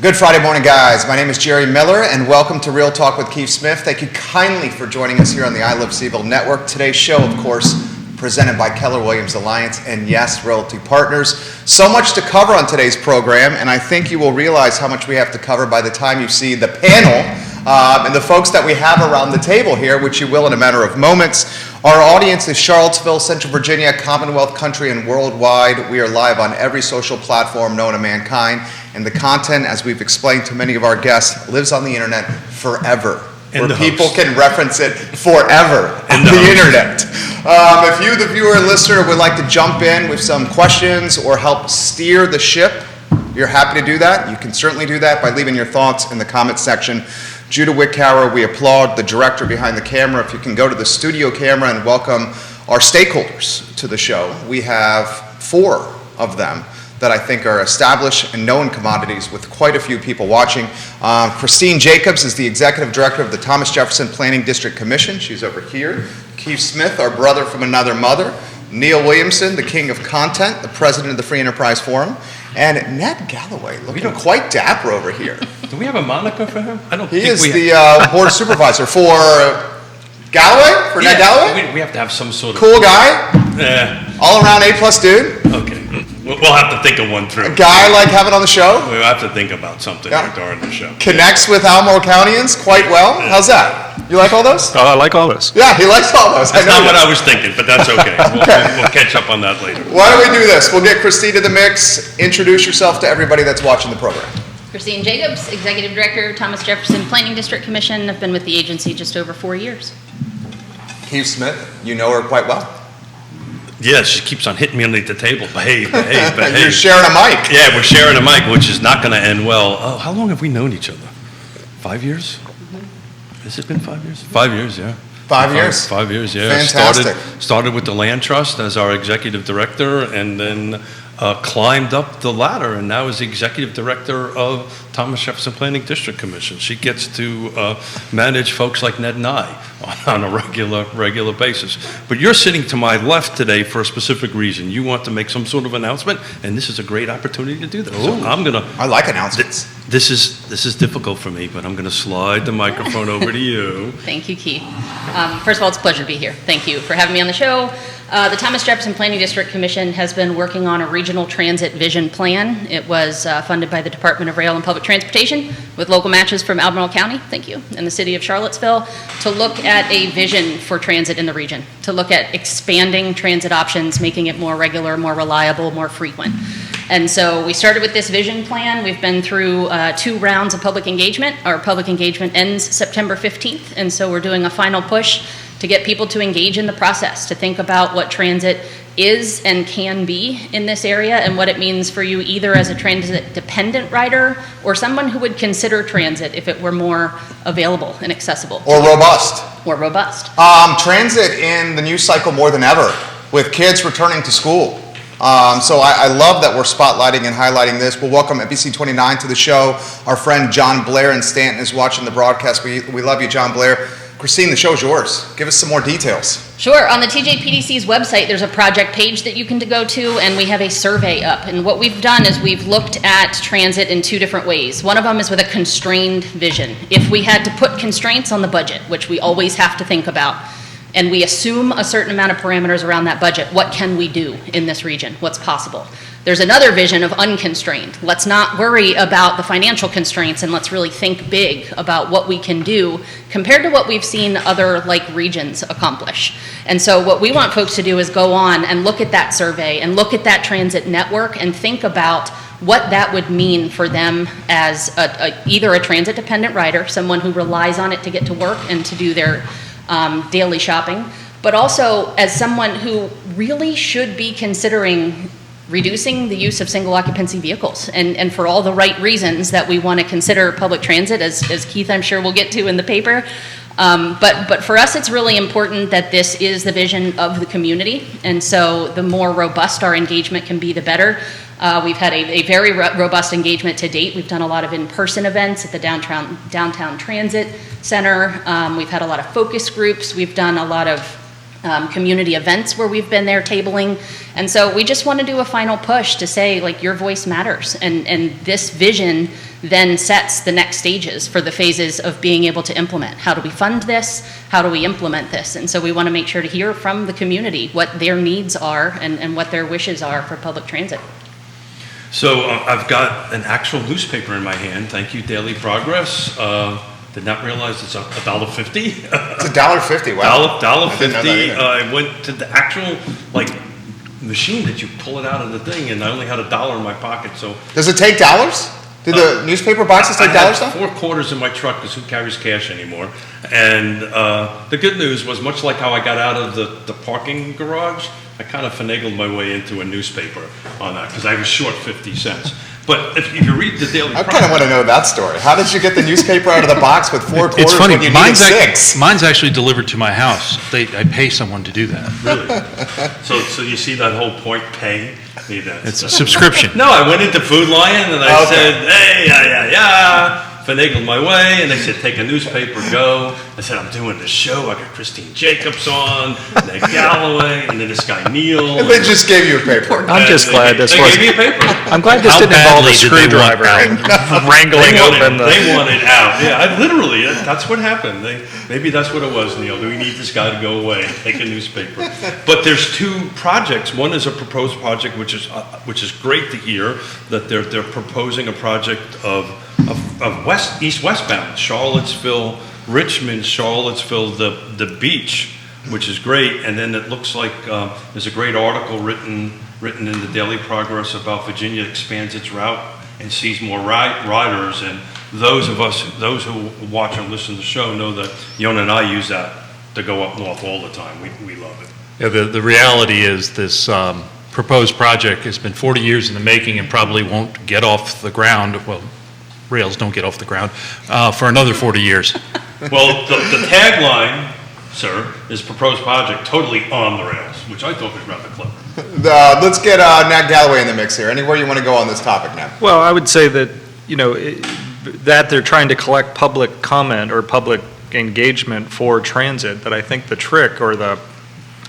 Good Friday morning, guys. My name is Jerry Miller, and welcome to Real Talk with Keith Smith. Thank you kindly for joining us here on the I Love CVille Network. Today's show, of course, presented by Keller Williams Alliance and yes, Realty Partners. So much to cover on today's program, and I think you will realize how much we have to cover by the time you see the panel and the folks that we have around the table here, which you will in a matter of moments. Our audience is Charlottesville, Central Virginia, Commonwealth country, and worldwide. We are live on every social platform known to mankind, and the content, as we've explained to many of our guests, lives on the internet forever. And where people host. can reference it forever on And the host. internet. If you, the viewer and listener, would like to jump in with some questions or help steer the ship, you're happy to do that. You can certainly do that by leaving your thoughts in the comments section. Judah Wickhauer, we applaud the director behind the camera. If you can go to the studio camera and welcome our stakeholders to the show. We have 4 of them that I think are established and known commodities with quite a few people watching. Christine Jacobs is the executive director of the Thomas Jefferson Planning District Commission. She's over here. Keith Smith, our brother from another mother. Neil Williamson, the king of content, the president of the Free Enterprise Forum. And Ned Gallaway, looking quite dapper over here. Do we have a moniker for him? I don't He think is we the board supervisor for Gallaway? For Ned Gallaway? We have to have some sort of... Cool guy, Yeah, all around A+ dude. okay. We'll have to think of one through. A guy like having on the show. We'll have to think about something Yeah. during the show. Connects with Albemarle Countyans quite well. How's that? You like all those? Oh, I like all this. Yeah, he likes all those. That's I know not what that. I was thinking, but that's okay. We'll catch up on that later. Why don't we do this? We'll get Christine to the mix. Introduce yourself to everybody that's watching the program. Christine Jacobs, Executive Director, Thomas Jefferson Planning District Commission. I've been with the agency just over 4 years. Keith Smith, you know her quite well. Yeah, she keeps on hitting me underneath the table. Behave, behave, You're behave. sharing a mic. Yeah, we're sharing a mic, which is not going to end well. Oh, how long have we known each other? 5 years? Has it been 5 years? 5 years, yeah. 5 years. 5 years, yeah. Fantastic. Started with the Land Trust as our executive director, and then climbed up the ladder, and now is the executive director of Thomas Jefferson Planning District Commission. She gets to manage folks like Ned and I on a regular basis. But you're sitting to my left today for a specific reason. You want to make some sort of announcement, and this is a great opportunity to do that. So I'm gonna. I like announcements. This is difficult for me, but I'm going to slide the microphone over to you. Thank you, Keith. First of all, it's a pleasure to be here. Thank you for having me on the show. The Thomas Jefferson Planning District Commission has been working on a regional transit vision plan. It was funded by the Department of Rail and Public Transportation with local matches from Albemarle County, thank you, and the city of Charlottesville to look at a vision for transit in the region, to look at expanding transit options, making it more regular, more reliable, more frequent. And so we started with this vision plan. We've been through 2 rounds of public engagement. Our public engagement ends September 15th, and so we're doing a final push to get people to engage in the process, to think about what transit is and can be in this area and what it means for you either as a transit-dependent rider or someone who would consider transit if it were more available and accessible. Or robust. Or robust. Transit in the news cycle more than ever, with kids returning to school. So I love that we're spotlighting and highlighting this. We'll welcome NBC 29 to the show. Our friend John Blair in Stanton is watching the broadcast. We love you, John Blair. Christine, the show's yours. Give us some more details. Sure. On the TJPDC's website, there's a project page that you can go to, and we have a survey up. And what we've done is we've looked at transit in 2 different ways. One of them is with a constrained vision. If we had to put constraints on the budget, which we always have to think about, and we assume a certain amount of parameters around that budget, what can we do in this region? What's possible? There's another vision of unconstrained. Let's not worry about the financial constraints and let's really think big about what we can do compared to what we've seen other regions accomplish. And so what we want folks to do is go on and look at that survey and look at that transit network and think about what that would mean for them as either a transit-dependent rider, someone who relies on it to get to work and to do their daily shopping, but also as someone who really should be considering reducing the use of single occupancy vehicles and for all the right reasons that we want to consider public transit, as Keith I'm sure we'll get to in the paper. But for us it's really important that this is the vision of the community, and so the more robust our engagement can be, the better. We've had a very robust engagement to date. We've done a lot of in-person events at the downtown transit center. We've had a lot of focus groups. We've done a lot of community events where we've been there tabling. And so we just want to do a final push to say, like, your voice matters. And this vision then sets the next stages for the phases of being able to implement. How do we fund this? How do we implement this? And so we want to make sure to hear from the community what their needs are and what their wishes are for public transit. So I've got an actual newspaper in my hand. Thank you, Daily Progress. Did not realize it's $1.50. It's $1.50, wow. $1.50. I went to the actual, like, machine that you pull it out of the thing, and I only had $1 in my pocket, so. Does it take dollars? Do the newspaper boxes take dollars I now? have 4 quarters in my truck because who carries cash anymore? And the good news was, much like how I got out of the parking garage, I kind of finagled my way into a newspaper on that because I was short 50 cents. But if you read the Daily I Progress, kind of want to know that story. How did you get the newspaper out of the box with 4 quarters It's funny. when you needed 6? Mine's actually delivered to my house. I pay someone to do that. really. So you see that whole point pay? It's a subscription. No, I went into Food Lion and I said, hey, yeah. Finagled my way, and they said, take a newspaper, go. I said, I'm doing the show. I got Christine Jacobs on, Ned Gallaway, and then this guy Neil. And they just gave you a paper. I'm just glad this They wasn't. gave me a paper. I'm glad this How didn't involve a badly did they want screwdriver out? wrangling open the. They wanted out. Yeah, I literally, that's what happened. Maybe that's what it was, Neil. Do we need this guy to go away, take a newspaper? But there's 2 projects. One is a proposed project, which is great to hear that they're proposing a project of east-westbound, Charlottesville, Richmond, Charlottesville, the beach, which is great. And then it looks like there's a great article written in the Daily Progress about Virginia expands its route and sees more riders. And those who watch and listen to the show know that Yonna and I use that to go up north all the time. We love it. Yeah, the reality is this proposed project has been 40 years in the making and probably won't get off the ground. Well, rails don't get off the ground for another 40 years. Well, the tagline, sir, is proposed project totally on the rails, which I thought was rather clever. Let's get Ned Gallaway in the mix here. Anywhere you want to go on this topic now? Well, I would say that, that they're trying to collect public comment or public engagement for transit, that I think the trick or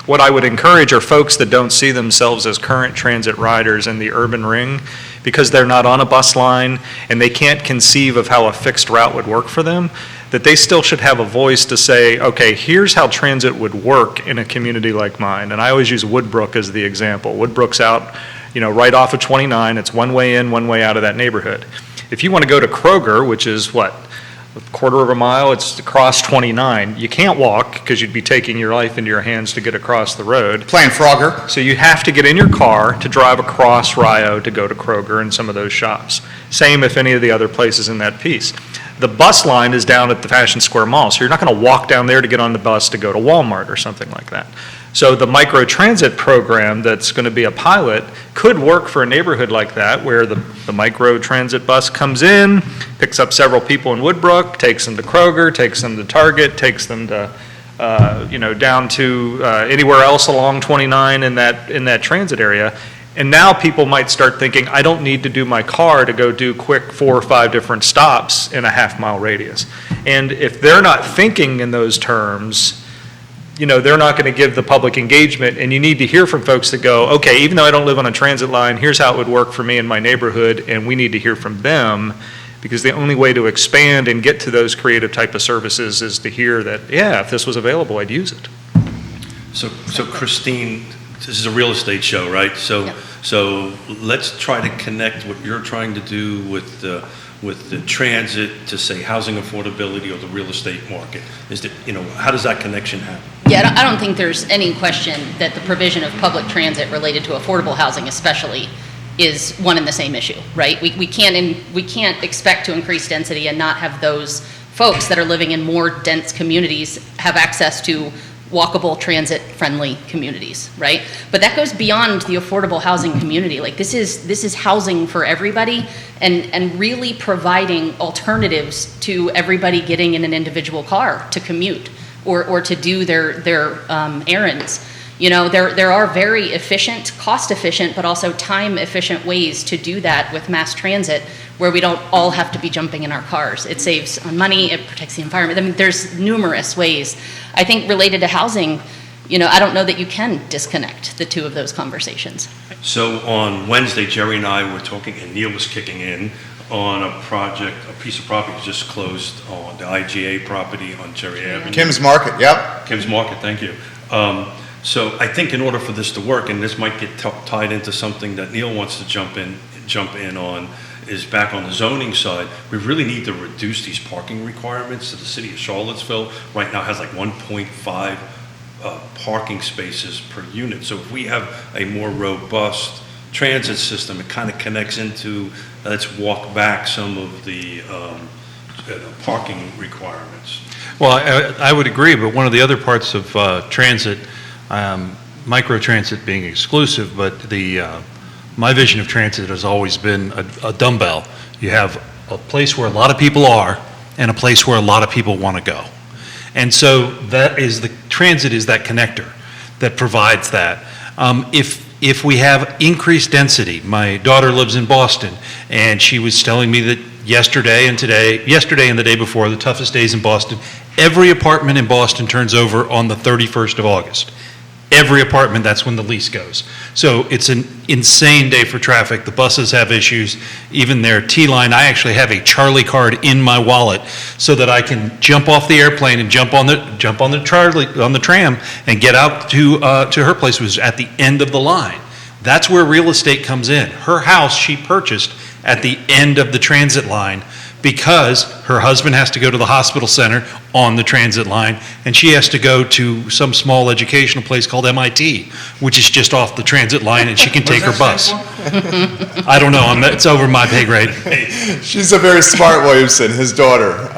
what I would encourage are folks that don't see themselves as current transit riders in the urban ring because they're not on a bus line and they can't conceive of how a fixed route would work for them, that they still should have a voice to say, okay, here's how transit would work in a community like mine. And I always use Woodbrook as the example. Woodbrook's out, right off of 29. It's one way in, one way out of that neighborhood. If you want to go to Kroger, which is a quarter of a mile, it's across 29. You can't walk because you'd be taking your life into your hands to get across the road. Playing Frogger. So you have to get in your car to drive across Rio to go to Kroger and some of those shops. Same if any of the other places in that piece. The bus line is down at the Fashion Square Mall, so you're not going to walk down there to get on the bus to go to Walmart or something like that. So the micro-transit program that's going to be a pilot could work for a neighborhood like that where the micro-transit bus comes in, picks up several people in Woodbrook, takes them to Kroger, takes them to Target, takes them to, down to anywhere else along 29 in that transit area. And now people might start thinking, I don't need to do my car to go do quick 4 or 5 different stops in a half-mile radius. And if they're not thinking in those terms, they're not going to give the public engagement, and you need to hear from folks that go, okay, even though I don't live on a transit line, here's how it would work for me in my neighborhood, and we need to hear from them, because the only way to expand and get to those creative type of services is to hear that, yeah, if this was available, I'd use it. So Christine, this is a real estate show, right? So let's try to connect what you're trying to do with the transit to, say, housing affordability or the real estate market. How does that connection happen? Yeah, I don't think there's any question that the provision of public transit related to affordable housing especially is one and the same issue, right? We can't expect to increase density and not have those folks that are living in more dense communities have access to walkable, transit-friendly communities, right? But that goes beyond the affordable housing community. Like this is housing for everybody, and really providing alternatives to everybody getting in an individual car to commute or to do their errands. There are very efficient, cost-efficient, but also time-efficient ways to do that with mass transit, where we don't all have to be jumping in our cars. It saves on money, it protects the environment. I mean, there's numerous ways. I think related to housing, I don't know that you can disconnect the two of those conversations. So on Wednesday, Jerry and I were talking, and Neil was kicking in on a piece of property just closed on the IGA property on Cherry Avenue. Kim's Market, yep. Kim's Market, thank you. So I think in order for this to work, and this might get tied into something that Neil wants to jump in on, is back on the zoning side, we really need to reduce these parking requirements. So the city of Charlottesville right now has like 1.5 parking spaces per unit. So if we have a more robust transit system, it kind of connects into, let's walk back some of the parking requirements. Well, I would agree, but one of the other parts of transit, microtransit being exclusive, but my vision of transit has always been a dumbbell. You have a place where a lot of people are and a place where a lot of people want to go. And so transit is that connector that provides that. If we have increased density, my daughter lives in Boston, and she was telling me that yesterday and the day before, the toughest days in Boston, every apartment in Boston turns over on the 31st of August. Every apartment, that's when the lease goes. So it's an insane day for traffic. The buses have issues. Even their T-line, I actually have a Charlie card in my wallet so that I can jump off the airplane and jump on the tram and get out to her place, which was at the end of the line. That's where real estate comes in. Her house she purchased at the end of the transit line because her husband has to go to the hospital center on the transit line, and she has to go to some small educational place called MIT, which is just off the transit line, and she can take her bus. I don't know. It's over my pay grade. She's a very smart Williamson, his daughter.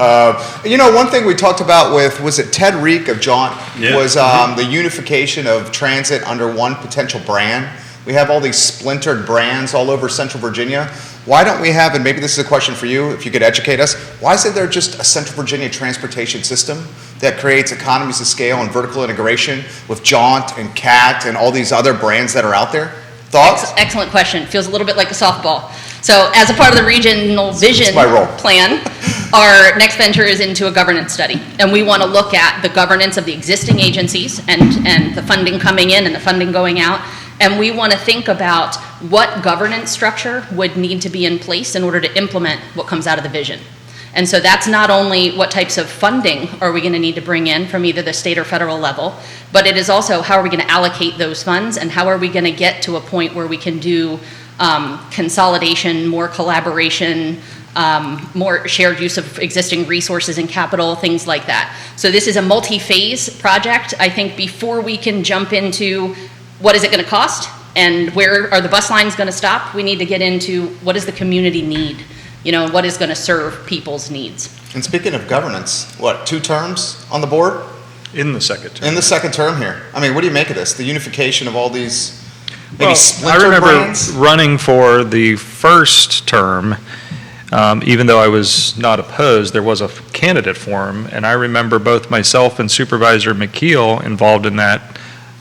One thing we talked about was it Ted Reek of Jaunt? Yeah. Was the unification of transit under one potential brand. We have all these splintered brands all over Central Virginia. Why don't we have, and maybe this is a question for you, if you could educate us, why isn't there just a Central Virginia transportation system that creates economies of scale and vertical integration with Jaunt and CAT and all these other brands that are out there? Thoughts? Excellent question. Feels a little bit like a softball. So as a part of the regional vision plan, our next venture is into a governance study. And we want to look at the governance of the existing agencies and the funding coming in and the funding going out. And we want to think about what governance structure would need to be in place in order to implement what comes out of the vision. And so that's not only what types of funding are we going to need to bring in from either the state or federal level, but it is also how are we going to allocate those funds and how are we going to get to a point where we can do consolidation, more collaboration, more shared use of existing resources and capital, things like that. So this is a multi-phase project. I think before we can jump into what is it going to cost and where are the bus lines going to stop, we need to get into what does the community need, and what is going to serve people's needs. And speaking of governance, 2 terms on the board? In the second term. In the second term here. I mean, what do you make of this? The unification of all these maybe Well, I splinter remember brands? running for the first term, even though I was not opposed, there was a candidate forum, and I remember both myself and Supervisor McKeel involved in that,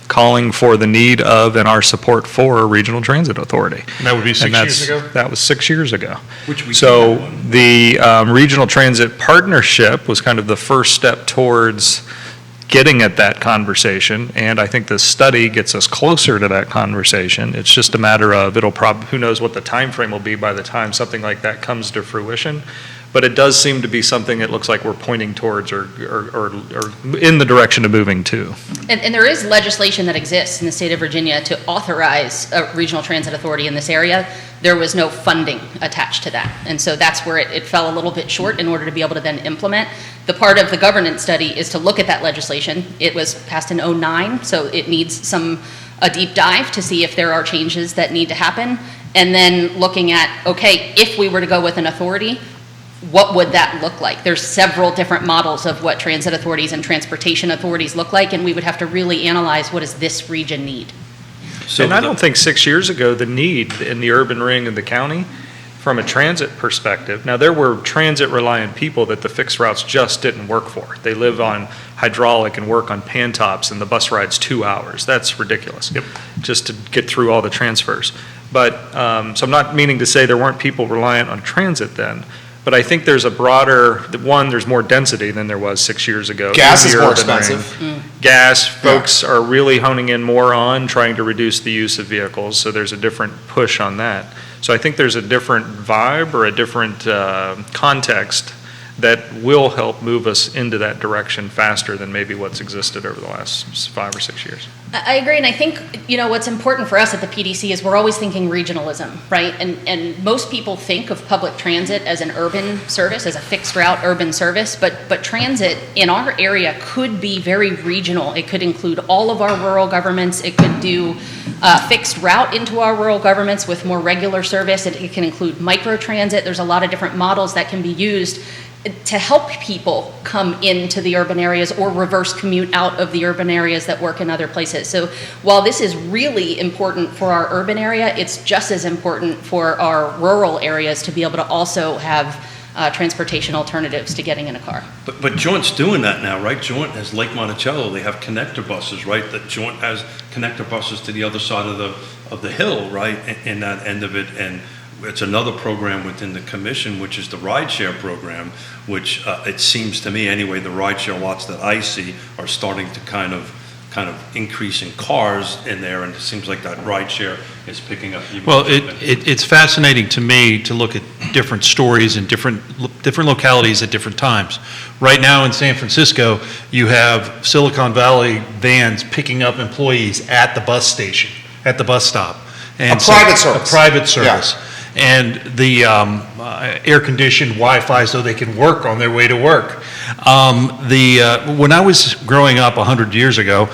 calling for the need of and our support for a regional transit authority. And that would be 6 years ago? That was 6 years ago. Which we So do have one. the regional transit partnership was kind of the first step towards getting at that conversation, and I think the study gets us closer to that conversation. It's just a matter of who knows what the time frame will be by the time something like that comes to fruition. But it does seem to be something it looks like we're pointing towards or in the direction of moving to. And there is legislation that exists in the state of Virginia to authorize a regional transit authority in this area. There was no funding attached to that. And so that's where it fell a little bit short in order to be able to then implement. The part of the governance study is to look at that legislation. It was passed in 2009, so it needs a deep dive to see if there are changes that need to happen. And then looking at, okay, if we were to go with an authority, what would that look like? There's several different models of what transit authorities and transportation authorities look like, and we would have to really analyze what does this region need. And I don't think 6 years ago, the need in the urban ring of the county, from a transit perspective, now there were transit-reliant people that the fixed routes just didn't work for. They live on hydraulic and work on pantops, and the bus ride's 2 hours. That's ridiculous, just to get through all the transfers. But, so I'm not meaning to say there weren't people reliant on transit then, but I think there's a broader, there's more density than there was 6 years ago. Gas in is the more urban expensive. ring. gas, folks are really honing in more on trying to reduce the use of vehicles, so there's a different push on that. So I think there's a different vibe or a different context that will help move us into that direction faster than maybe what's existed over the last 5 or 6 years. I agree, and I think, what's important for us at the PDC is we're always thinking regionalism, right? And most people think of public transit as an urban service, as a fixed route urban service, but transit in our area could be very regional. It could include all of our rural governments. It could do fixed route into our rural governments with more regular service. It can include microtransit. There's a lot of different models that can be used to help people come into the urban areas or reverse commute out of the urban areas that work in other places. So while this is really important for our urban area, it's just as important for our rural areas to be able to also have transportation alternatives to getting in a car. But Jaunt's doing that now, right? Jaunt has Lake Monticello, they have connector buses, right? That Jaunt has connector buses to the other side of the hill, right? In that end of it, and it's another program within the commission, which is the rideshare program, which it seems to me anyway, the rideshare lots that I see are starting to kind of increase in cars in there, and it seems like that rideshare is picking up. Well, it's fascinating to me to look at different stories in different localities at different times. Right now in San Francisco, you have Silicon Valley vans picking up employees at the bus station, at the bus stop. And a private service. A private service. Yeah. And the air-conditioned Wi-Fi so they can work on their way to work. When I was growing up 100 years ago,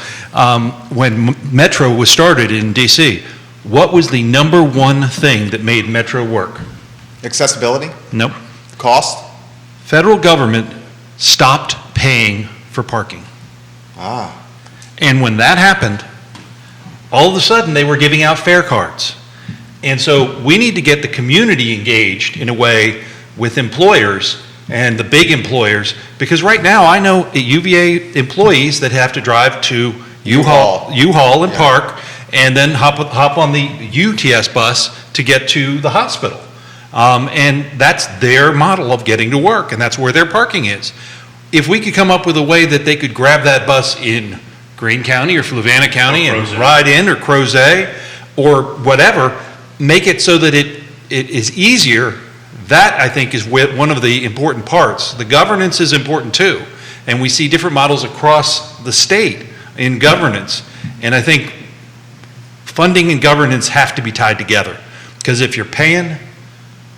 when Metro was started in D.C., what was the number one thing that made Metro work? Accessibility? Nope. Cost? Federal government stopped paying for parking. Ah. And when that happened, all of a sudden they were giving out fare cards. And so we need to get the community engaged in a way with employers and the big employers, because right now I know UVA employees that have to drive to U-Haul and park, and then hop on the UTS bus to get to the hospital. And that's their model of getting to work, and that's where their parking is. If we could come up with a way that they could grab that bus in Greene County or Fluvanna County and ride in, or Crozet or whatever, make it so that it is easier. That, I think, is one of the important parts. The governance is important too, and we see different models across the state in governance, and I think funding and governance have to be tied together, because if you're paying,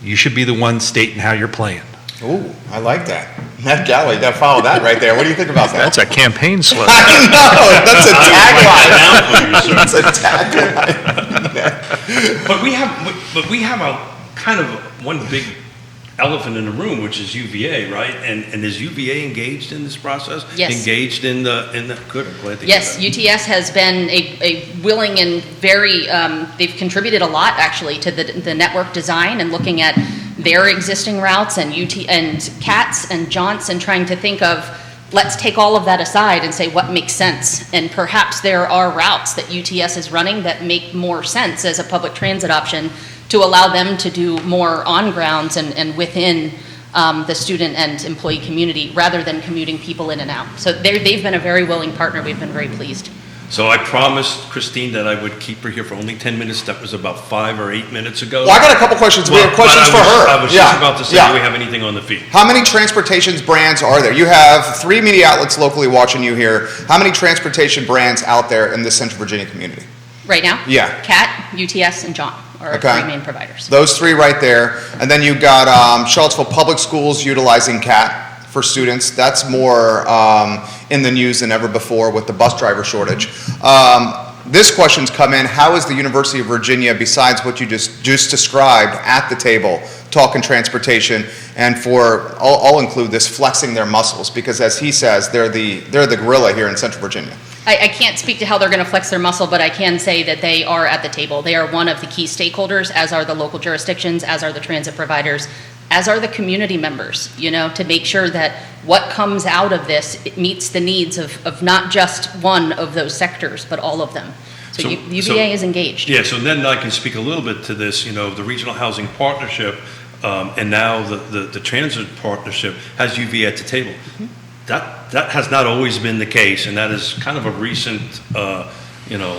you should be the one stating how you're playing. Ooh, I like that. Ned Gallaway, you got to follow that right there. What do you think about that? That's a campaign slogan. I know, that's a tagline. That's a tagline. But we have a kind of one big elephant in the room, which is UVA, right? And is UVA engaged in this process? Yes. Engaged in the good. I'm glad to Yes, hear that. UTS has been a willing and very, they've contributed a lot actually to the network design and looking at their existing routes and CATs and jaunts, and trying to think of, let's take all of that aside and say what makes sense. And perhaps there are routes that UTS is running that make more sense as a public transit option to allow them to do more on grounds and within the student and employee community, rather than commuting people in and out. So they've been a very willing partner. We've been very pleased. So I promised Christine that I would keep her here for only 10 minutes. That was about 5 or 8 minutes ago. Well, I got a couple questions. We have questions for her. I was just about to say, do we have anything on the feed? How many transportation brands are there? You have 3 media outlets locally watching you here. How many transportation brands out there in the Central Virginia community? Right now? Yeah. CAT, UTS, and jaunt are our 3 main providers. Those 3 right there. And then you've got Charlottesville Public Schools utilizing CAT for students. That's more in the news than ever before with the bus driver shortage. This question's come in: how is the University of Virginia, besides what you just described, at the table talking transportation, and for I'll include this, flexing their muscles, because as he says, they're the gorilla here in Central Virginia. I can't speak to how they're going to flex their muscle, but I can say that they are at the table. They are one of the key stakeholders, as are the local jurisdictions, as are the transit providers, as are the community members, to make sure that what comes out of this, it meets the needs of not just one of those sectors, but all of them. So UVA is engaged. Yeah, so then I can speak a little bit to this, the Regional Housing Partnership, and now the Transit Partnership has UVA at the table. Mm-hmm. that has not always been the case, and that is kind of a recent,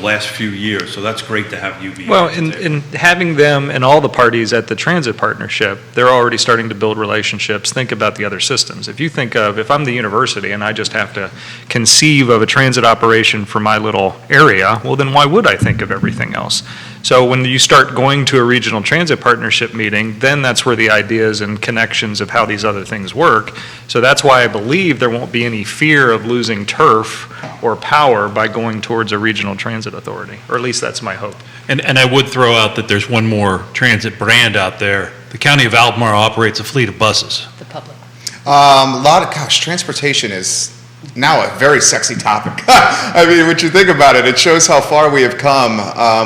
last few years. So that's great to have UVA. Well, at the table. in having them and all the parties at the transit partnership, they're already starting to build relationships. Think about the other systems. If I'm the university and I just have to conceive of a transit operation for my little area, well, then why would I think of everything else? So when you start going to a regional transit partnership meeting, then that's where the ideas and connections of how these other things work. So that's why I believe there won't be any fear of losing turf or power by going towards a regional transit authority, or at least that's my hope. And I would throw out that there's one more transit brand out there. The County of Albemarle operates a fleet of buses. The public. Transportation is now a very sexy topic. I mean, when you think about it, it shows how far we have come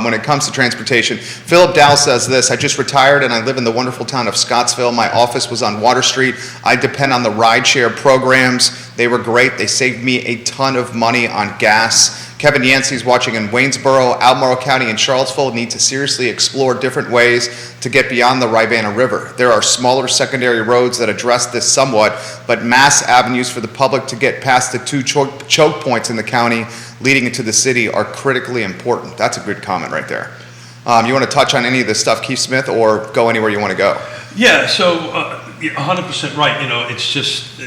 when it comes to transportation. Philip Dow says this: I just retired and I live in the wonderful town of Scottsville. My office was on Water Street. I depend on the rideshare programs. They were great. They saved me a ton of money on gas. Kevin Yancey's watching in Waynesboro. Albemarle County and Charlottesville need to seriously explore different ways to get beyond the Rivanna River. There are smaller secondary roads that address this somewhat, but mass avenues for the public to get past the two choke points in the county leading into the city are critically important. That's a good comment right there. You want to touch on any of this stuff, Keith Smith, or go anywhere you want to go? Yeah, so 100% right. It's just,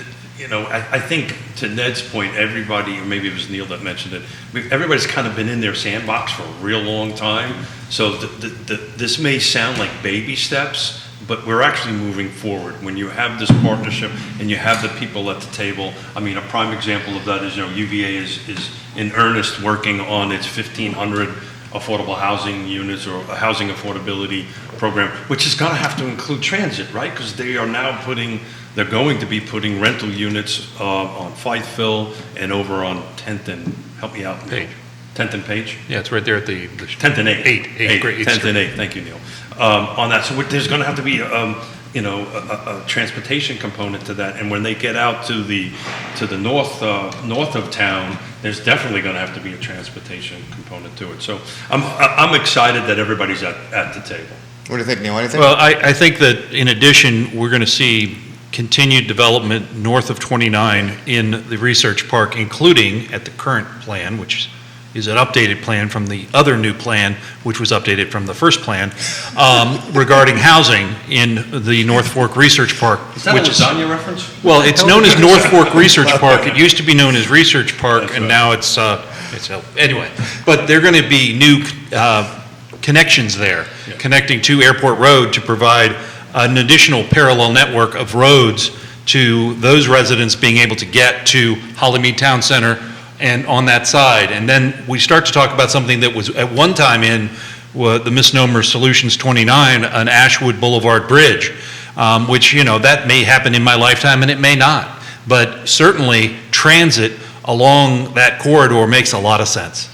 I think to Ned's point, everybody, or maybe it was Neil that mentioned it, everybody's kind of been in their sandbox for a real long time. So this may sound like baby steps, but we're actually moving forward. When you have this partnership and you have the people at the table, I mean, a prime example of that is, UVA is in earnest working on its 1,500 affordable housing units or a housing affordability program, which is going to have to include transit, right? Because they're going to be putting rental units on Fifeville and over on 10th and, help me out, Page. 10th and Page? Yeah, it's right there at the 10th and 8th. 8th, great. 10th and 8th, thank you, Neil. On that, so there's going to have to be, a transportation component to that. And when they get out to the north of town, there's definitely going to have to be a transportation component to it. So I'm excited that everybody's at the table. What do you think, Neil? Anything? Well, I think that in addition, we're going to see continued development north of 29 in the research park, including at the current plan, which is an updated plan from the other new plan, which was updated from the first plan, regarding housing in the North Fork Research Park. Is that a lasagna reference? Well, it's known as North Fork Research Park. It used to be known as Research Park, and now it's anyway. But there are going to be new connections there, connecting to Airport Road to provide an additional parallel network of roads to those residents being able to get to Hollymead Town Center and on that side. And then we start to talk about something that was at one time in the misnomer Solutions 29, an Ashwood Boulevard Bridge, which, that may happen in my lifetime and it may not. But certainly transit along that corridor makes a lot of sense.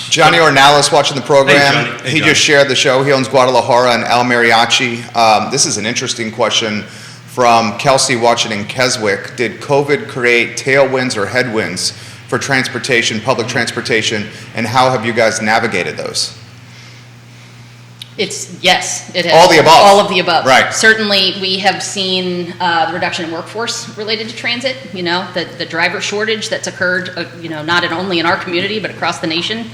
Johnny Ornalis watching the program. Hey, Johnny. Hey, he Johnny. just shared the show. He owns Guadalajara and El Mariachi. This is an interesting question from Kelsey watching in Keswick. Did COVID create tailwinds or headwinds for transportation, public transportation, and how have you guys navigated those? Yes, it has. All the above. All of the above. Right. Certainly, we have seen the reduction in workforce related to transit, the driver shortage that's occurred, not only in our community, but across the nation.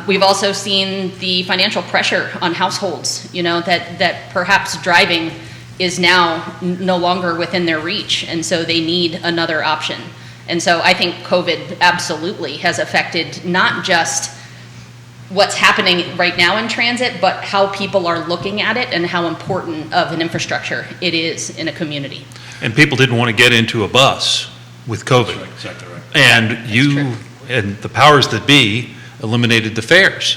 We've also seen the financial pressure on households, that perhaps driving is now no longer within their reach, and so they need another option. And so I think COVID absolutely has affected not just what's happening right now in transit, but how people are looking at it and how important of an infrastructure it is in a community. And people didn't want to get into a bus with COVID. Right, exactly right. And true. and the powers that be eliminated the fares.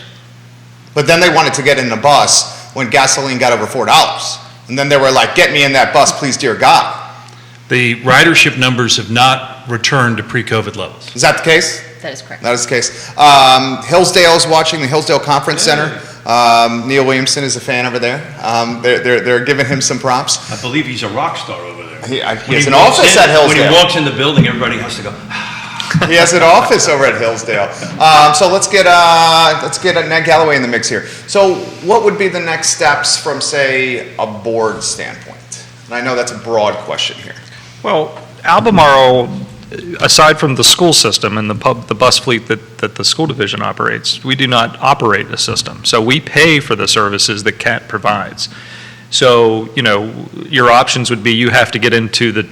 But then they wanted to get in a bus when gasoline got over $4. And then they were like, get me in that bus, please, dear God. The ridership numbers have not returned to pre-COVID levels. Is that the case? That is correct. That is the case. Hillsdale's watching the Hillsdale Conference Center. Neil Williamson is a fan over there. They're giving him some props. I believe he's a rock star over there. He has an office at Hillsdale. When he walks in the building, everybody has to go, He has an office over at Hillsdale. So let's get Ned Gallaway in the mix here. So what would be the next steps from, say, a board standpoint? And I know that's a broad question here. Well, Albemarle aside from the school system and the bus fleet that the school division operates, we do not operate a system. So we pay for the services that CAT provides. So, your options would be you have to get into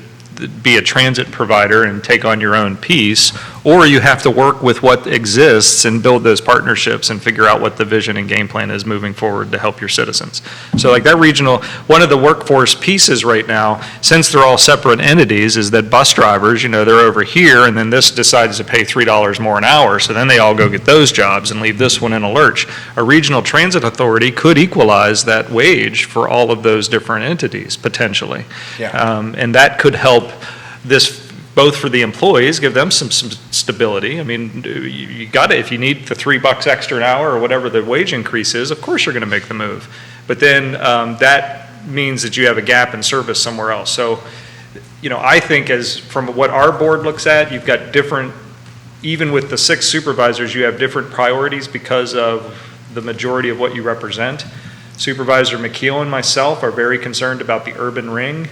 be a transit provider and take on your own piece, or you have to work with what exists and build those partnerships and figure out what the vision and game plan is moving forward to help your citizens. So like that regional, one of the workforce pieces right now, since they're all separate entities, is that bus drivers, they're over here, and then this decides to pay $3 more an hour, so then they all go get those jobs and leave this one in a lurch. A regional transit authority could equalize that wage for all of those different entities, potentially. Yeah. And that could help this, both for the employees, give them some stability. I mean, you got to, if you need the $3 extra an hour or whatever the wage increase is, of course you're going to make the move. But then that means that you have a gap in service somewhere else. So, I think from what our board looks at, you've got different, even with the 6 supervisors, you have different priorities because of the majority of what you represent. Supervisor McKeel and myself are very concerned about the urban ring,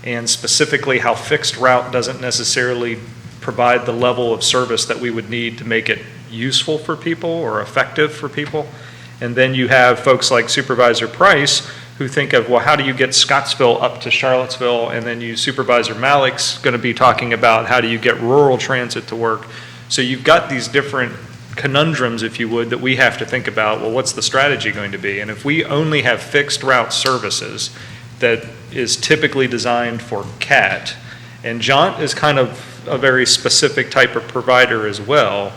and specifically how fixed route doesn't necessarily provide the level of service that we would need to make it useful for people or effective for people. And then you have folks like Supervisor Price who think of, well, how do you get Scottsville up to Charlottesville? And then Supervisor Malik's going to be talking about how do you get rural transit to work. So you've got these different conundrums, if you would, that we have to think about, well, what's the strategy going to be? And if we only have fixed route services that is typically designed for CAT, and Jaunt is kind of a very specific type of provider as well,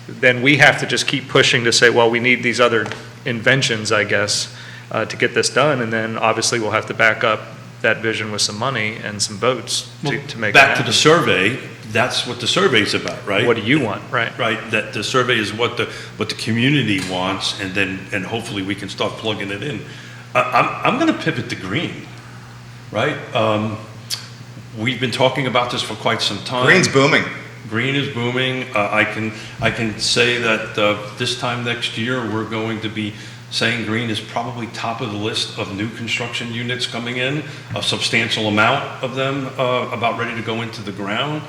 then we have to just keep pushing to say, well, we need these other inventions, I guess, to get this done, and then obviously we'll have to back up that vision with some money and some votes to make it Back to happen. the survey, that's what the survey's about, right? What do you want, right? Right, that the survey is what the community wants, and hopefully we can start plugging it in. I'm going to pivot to green, right? We've been talking about this for quite some time. Green's booming. Green is booming. I can say that this time next year we're going to be saying green is probably top of the list of new construction units coming in. A substantial amount of them about ready to go into the ground.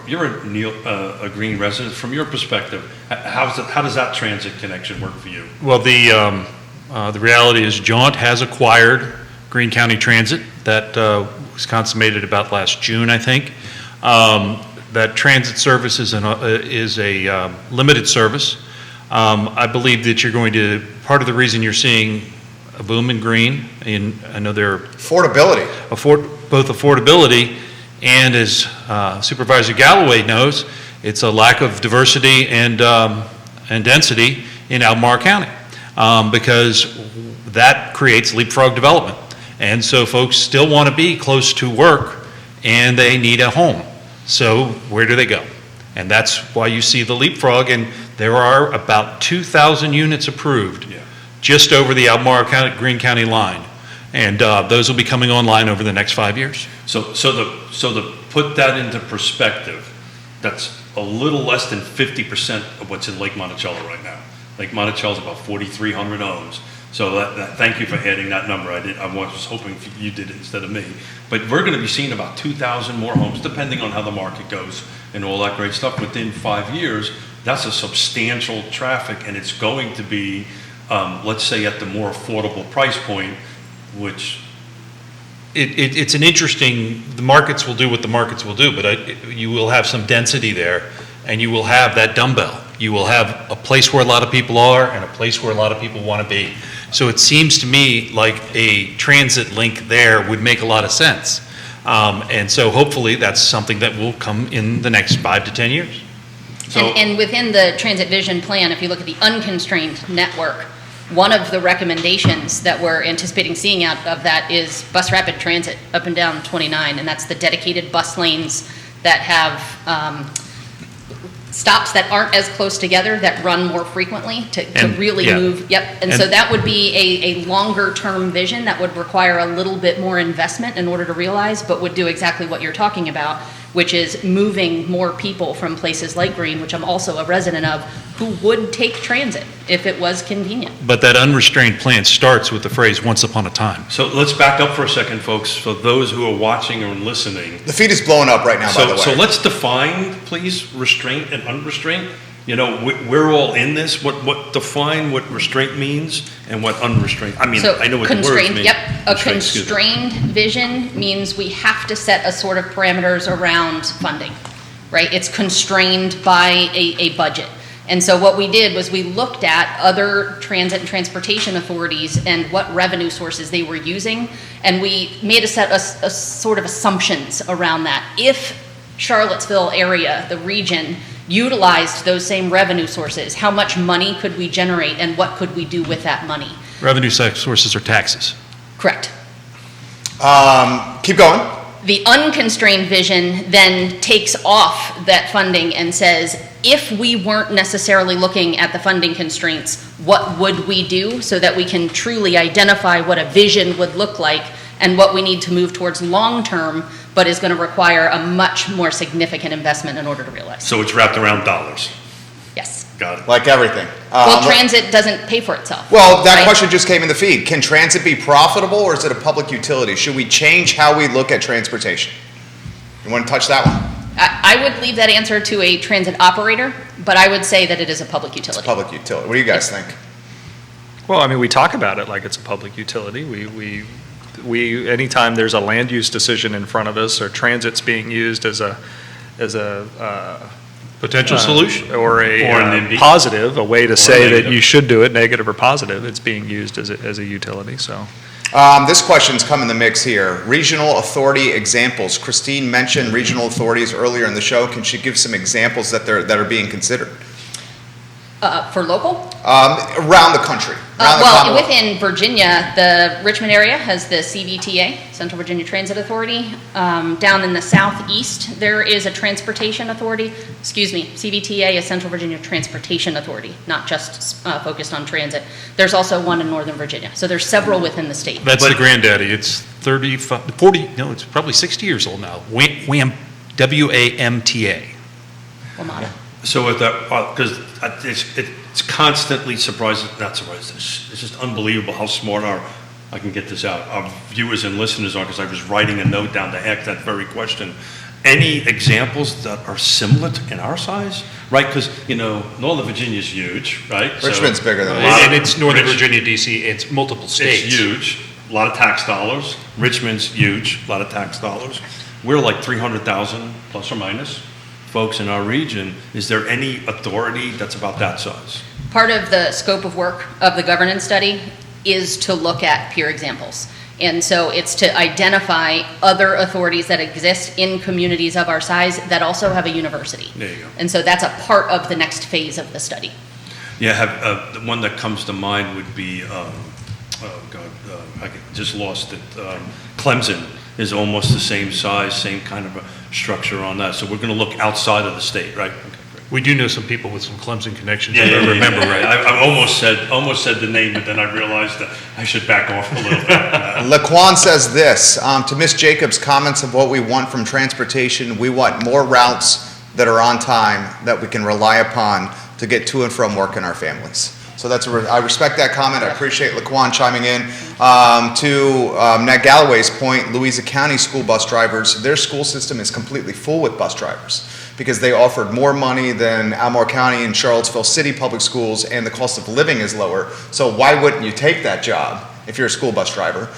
You're a green resident. From your perspective, how does that transit connection work for you? Well, the reality is Jaunt has acquired Greene County Transit. That was consummated about last June, I think. That transit service is a limited service. I believe that you're going to, part of the reason you're seeing a boom in green, and I know they're Affordability. both affordability and, as Supervisor Gallaway knows, it's a lack of diversity and density in Albemarle County, because that creates leapfrog development. And so folks still want to be close to work and they need a home. So where do they go? And that's why you see the leapfrog, and there are about 2,000 units approved just over the Albemarle County, Greene County line. And those will be coming online over the next 5 years. So to put that into perspective, that's a little less than 50% of what's in Lake Monticello right now. Lake Monticello is about 4,300 homes. So thank you for adding that number. I was hoping you did it instead of me. But we're going to be seeing about 2,000 more homes, depending on how the market goes and all that great stuff. Within 5 years, that's a substantial traffic, and it's going to be, let's say, at the more affordable price point, which... It's an interesting, the markets will do what the markets will do, but you will have some density there, and you will have that dumbbell. You will have a place where a lot of people are and a place where a lot of people want to be. So it seems to me like a transit link there would make a lot of sense. And so hopefully that's something that will come in the next 5 to 10 years. So, And within the transit vision plan, if you look at the unconstrained network, one of the recommendations that we're anticipating seeing out of that is bus rapid transit up and down 29, and that's the dedicated bus lanes that have stops that aren't as close together, that run more frequently to really move. Yep. And so that would be a longer term vision that would require a little bit more investment in order to realize, but would do exactly what you're talking about. which is moving more people from places like Green, which I'm also a resident of, who would take transit if it was convenient. But that unrestrained plan starts with the phrase "once upon a time." So let's back up for a second, folks, for those who are watching or listening. The feed is blowing up right now, by the way. So let's define, please, restraint and unrestraint. You know, we're all in this. Define what restraint means and what unrestraint. I mean, So I know what the words constrained, mean. yep. A Restraint, excuse me. constrained vision means we have to set a sort of parameters around funding, right? It's constrained by a budget. And so what we did was we looked at other transit and transportation authorities and what revenue sources they were using, and we made a sort of assumptions around that. If Charlottesville area, the region, utilized those same revenue sources, how much money could we generate and what could we do with that money? Revenue sources are taxes. Correct. Keep going. The unconstrained vision then takes off that funding and says, if we weren't necessarily looking at the funding constraints, what would we do so that we can truly identify what a vision would look like and what we need to move towards long-term, but is going to require a much more significant investment in order to realize. So it's wrapped around dollars. Yes. Got it. Like everything. Well, transit doesn't pay for itself. Well, that right? question just came in the feed. Can transit be profitable or is it a public utility? Should we change how we look at transportation? You want to touch that one? I would leave that answer to a transit operator, but I would say that it is a public utility. Public utility. What do you guys think? Well, I mean, we talk about it like it's a public utility. We anytime there's a land use decision in front of us or transit's being used as a Potential solution. or an a NIMBY. positive, a way to say that negative. you should do it, negative or positive, it's being used as a utility, so. This question's come in the mix here. Regional authority examples. Christine mentioned regional authorities earlier in the show. Can she give some examples that are being considered? For local? Around the country. Around the Well, Commonwealth. within Virginia, the Richmond area has the CVTA, Central Virginia Transit Authority. Down in the southeast, there is a transportation authority. CVTA is Central Virginia Transportation Authority, not just focused on transit. There's also one in Northern Virginia. So there's several within the state. That's the granddaddy. It's 40, no, it's probably 60 years old now. WAMTA. WMATA. So with that, because it's constantly not surprising, it's just unbelievable how smart I can get this out, our viewers and listeners are, because I was writing a note down to ask that very question. Any examples that are similar in our size, right? Because, Northern Virginia is huge, right? Richmond's bigger than And it's Northern Virginia, DC, it's multiple states. It's huge, a lot of tax dollars. Richmond's huge, a lot of tax dollars. We're like 300,000 plus or minus folks in our region. Is there any authority that's about that size? Part of the scope of work of the governance study is to look at peer examples. And so it's to identify other authorities that exist in communities of our size that also have a university. There you go. And so that's a part of the next phase of the study. Yeah, the one that comes to mind would be, I just lost it. Clemson is almost the same size, same kind of a structure on that. So we're going to look outside of the state, right? Okay, great. We do know some people with some Clemson connections, Yeah, if I remember yeah. right. I almost said the name, but then I realized that I should back off a little bit. Laquan says this, to Ms. Jacobs' comments of what we want from transportation, we want more routes that are on time that we can rely upon to get to and from work and our families. So I respect that comment. I appreciate Laquan chiming in. To Ned Gallaway's point, Louisa County school bus drivers, their school system is completely full with bus drivers because they offered more money than Albemarle County and Charlottesville City public schools, and the cost of living is lower. So why wouldn't you take that job if you're a school bus driver?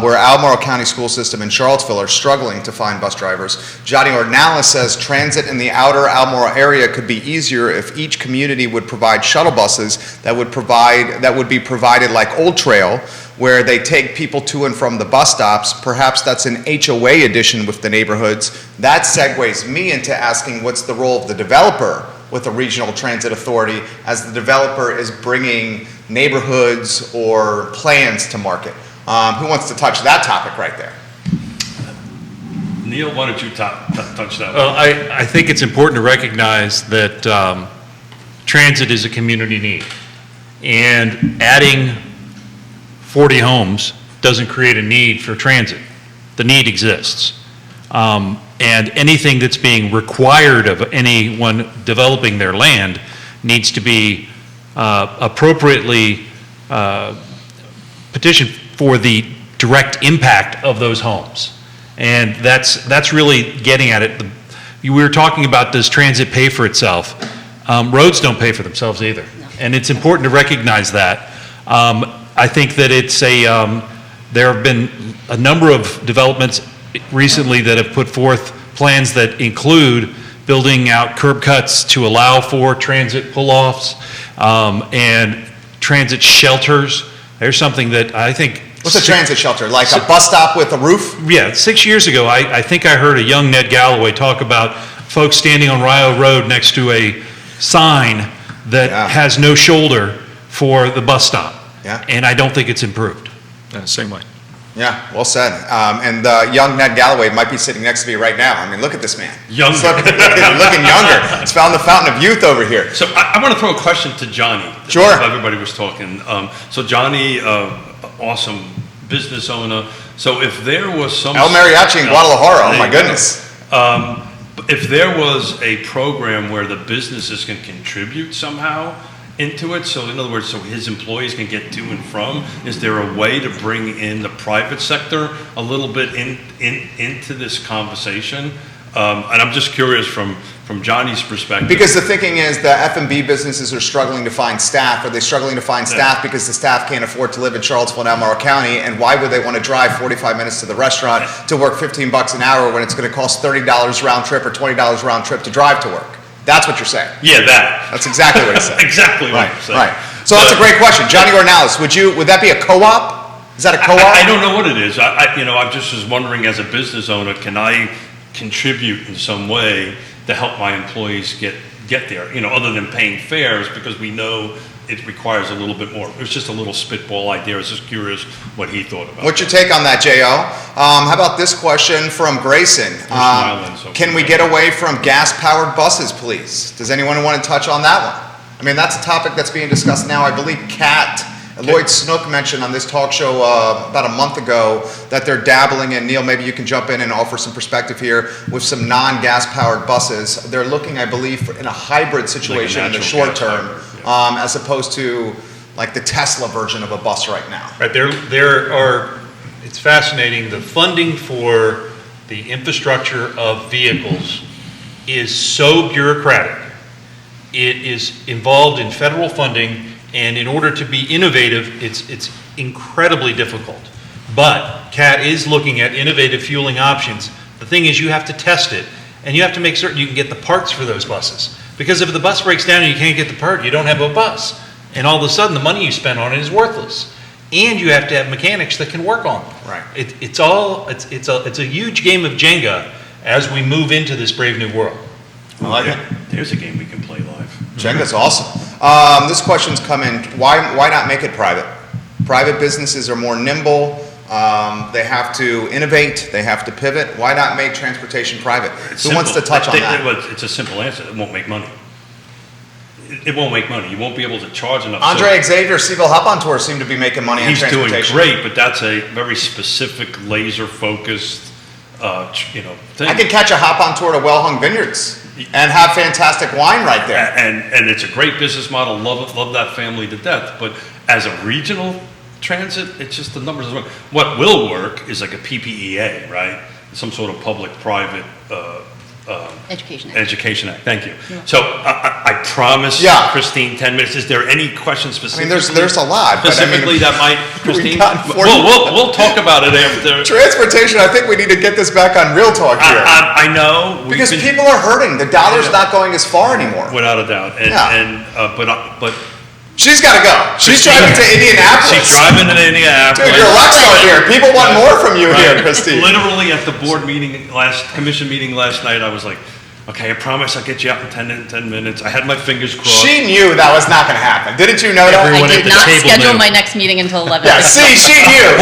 Where Albemarle County school system and Charlottesville are struggling to find bus drivers. Johnny Ordnales says transit in the outer Albemarle area could be easier if each community would provide shuttle buses that would be provided like Old Trail, where they take people to and from the bus stops. Perhaps that's an HOA addition with the neighborhoods. That segues me into asking what's the role of the developer with a regional transit authority as the developer is bringing neighborhoods or plans to market. Who wants to touch that topic right there? Neil, why don't you touch that Well, one? I think it's important to recognize that transit is a community need. And adding 40 homes doesn't create a need for transit. The need exists. And anything that's being required of anyone developing their land needs to be appropriately petitioned for the direct impact of those homes. And that's really getting at it. We were talking about, does transit pay for itself? Roads don't pay for themselves either. No. And it's important to recognize that. I think that there have been a number of developments recently that have put forth plans that include building out curb cuts to allow for transit pull-offs, and transit shelters. There's something that I think... What's a transit shelter? Like a bus stop with a roof? Yeah, 6 years ago, I think I heard a young Ned Gallaway talk about folks standing on Rio Road next to a sign that has no shoulder for the bus stop. Yeah. And I don't think it's improved. Same way. Yeah, well said. And young Ned Gallaway might be sitting next to me right now. I mean, look at this man. Younger. He's looking younger. He's found the fountain of youth over here. So I want to throw a question to Johnny. Sure. Everybody was talking. So Johnny, awesome business owner. So if there was some... El Mariachi in Guadalajara, oh my goodness. If there was a program where the businesses can contribute somehow into it, so in other words, so his employees can get to and from, is there a way to bring in the private sector a little bit into this conversation? And I'm just curious from Johnny's perspective. Because the thinking is the F&B businesses are struggling to find staff. Are they struggling to find staff because the staff can't afford to live in Charlottesville and Albemarle County? And why would they want to drive 45 minutes to the restaurant to work $15 an hour when it's going to cost $30 round trip or $20 round trip to drive to work? That's what you're saying. Yeah, that. That's exactly what he said. Exactly what I'm saying. Right. So that's a great question. Johnny Ornalis, would that be a co-op? Is that a co-op? I don't know what it is. I just was wondering, as a business owner, can I contribute in some way to help my employees get there, other than paying fares, because we know it requires a little bit more. It was just a little spitball idea. I was just curious what he thought about it. What's your take on that, J.O.? How about this question from Grayson? Can we get away from gas-powered buses, please? Does anyone want to touch on that one? I mean, that's a topic that's being discussed now. I believe Lloyd Snook mentioned on this talk show about a month ago that they're dabbling in. Neil, maybe you can jump in and offer some perspective here with some non-gas powered buses. They're looking, I believe, in a hybrid situation in the short term, as opposed to like the Tesla version of a bus right now. Right, it's fascinating, the funding for the infrastructure of vehicles is so bureaucratic. It is involved in federal funding, and in order to be innovative, it's incredibly difficult. But CAT is looking at innovative fueling options. The thing is, you have to test it, and you have to make certain you can get the parts for those buses. Because if the bus breaks down and you can't get the part, you don't have a bus. And all of a sudden, the money you spend on it is worthless. And you have to have mechanics that can work on them. Right. It's a huge game of Jenga as we move into this brave new world. I like it. There's a game we can play live. Jenga's awesome. This question's come in. Why not make it private? Private businesses are more nimble. They have to innovate. They have to pivot. Why not make transportation private? Who wants to touch on that? It's a simple answer. It won't make money. It won't make money. You won't be able to charge enough. Andre Xavier, CVille Hop on Tour, seem to be making money on transportation. He's doing great, but that's a very specific, laser-focused, thing. I can catch a hop on tour to Well-Hung Vineyards and have fantastic wine right there. And it's a great business model. Love that family to death. But as a regional transit, it's just the numbers. What will work is like a PPEA, right? Some sort of public-private Education Act. Thank you. So I promise, Christine, 10 minutes. Is there any questions specifically? I mean, there's a lot. Specifically, that might, Christine. We'll talk about it after. Transportation. I think we need to get this back on Real Talk here. I know because people are hurting. The dollar's not going as far anymore. Without a doubt. But. She's got to go. She's driving to Indianapolis. She's driving to Indianapolis. Dude, you're a rock star here. People want more from you here, Christine. Literally at the board meeting commission meeting last night, I was like, okay, I promise I'll get you out in 10 minutes. I had my fingers crossed. She knew that was not going to happen. Didn't you know that? I did not schedule my next meeting until 11. Yeah, see, she knew.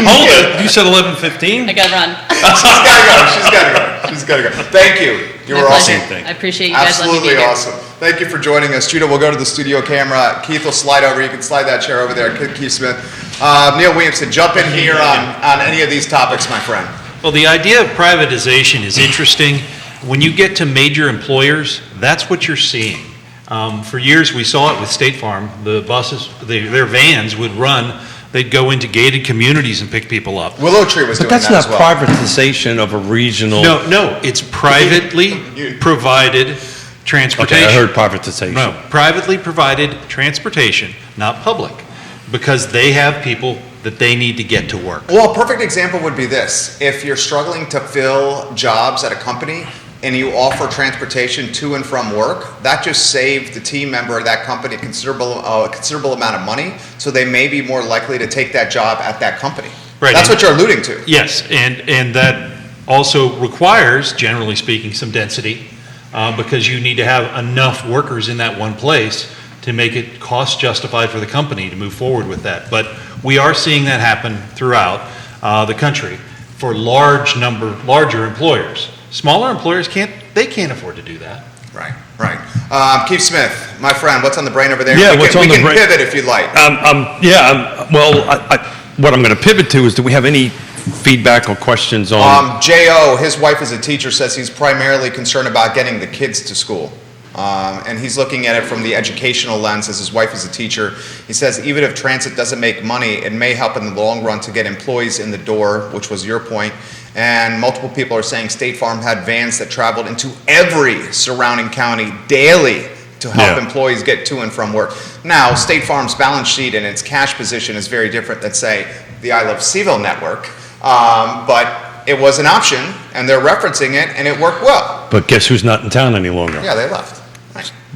Hold it. You said 11:15? I got to run. She's got to go. Thank you. You were awesome. I appreciate you guys letting me be here. Absolutely awesome. Thank you for joining us. Judah, we'll go to the studio camera. Keith will slide over. You can slide that chair over there. Keith Smith. Neil Williamson, jump in here on any of these topics, my friend. Well, the idea of privatization is interesting. When you get to major employers, that's what you're seeing. For years, we saw it with State Farm. The buses, their vans would run, they'd go into gated communities and pick people up. Willow Tree was But doing that's that not as well. privatization of a regional. No, it's privately provided transportation. Okay, I heard privatization. No, privately provided transportation, not public, because they have people that they need to get to work. Well, a perfect example would be this. If you're struggling to fill jobs at a company and you offer transportation to and from work, that just saved the team member of that company a considerable amount of money, so they may be more likely to take that job at that company. Right. That's what you're alluding to. Yes, and that also requires, generally speaking, some density, because you need to have enough workers in that one place to make it cost justified for the company to move forward with that. But we are seeing that happen throughout the country for larger employers. Smaller employers can't afford to do that. Right. Keith Smith, my friend, what's on the brain over there? Yeah, we what's can, on we the can brain? pivot if you'd like. What I'm going to pivot to is, do we have any feedback or questions on? J.O., his wife is a teacher, says he's primarily concerned about getting the kids to school. And he's looking at it from the educational lens, as his wife is a teacher. He says even if transit doesn't make money, it may help in the long run to get employees in the door, which was your point. And multiple people are saying State Farm had vans that traveled into every surrounding county daily to help employees get to and from work. Now, State Farm's balance sheet and its cash position is very different than, say, the I Love CVille Network. But it was an option, and they're referencing it, and it worked well. But guess who's not in town any longer? Yeah, they left.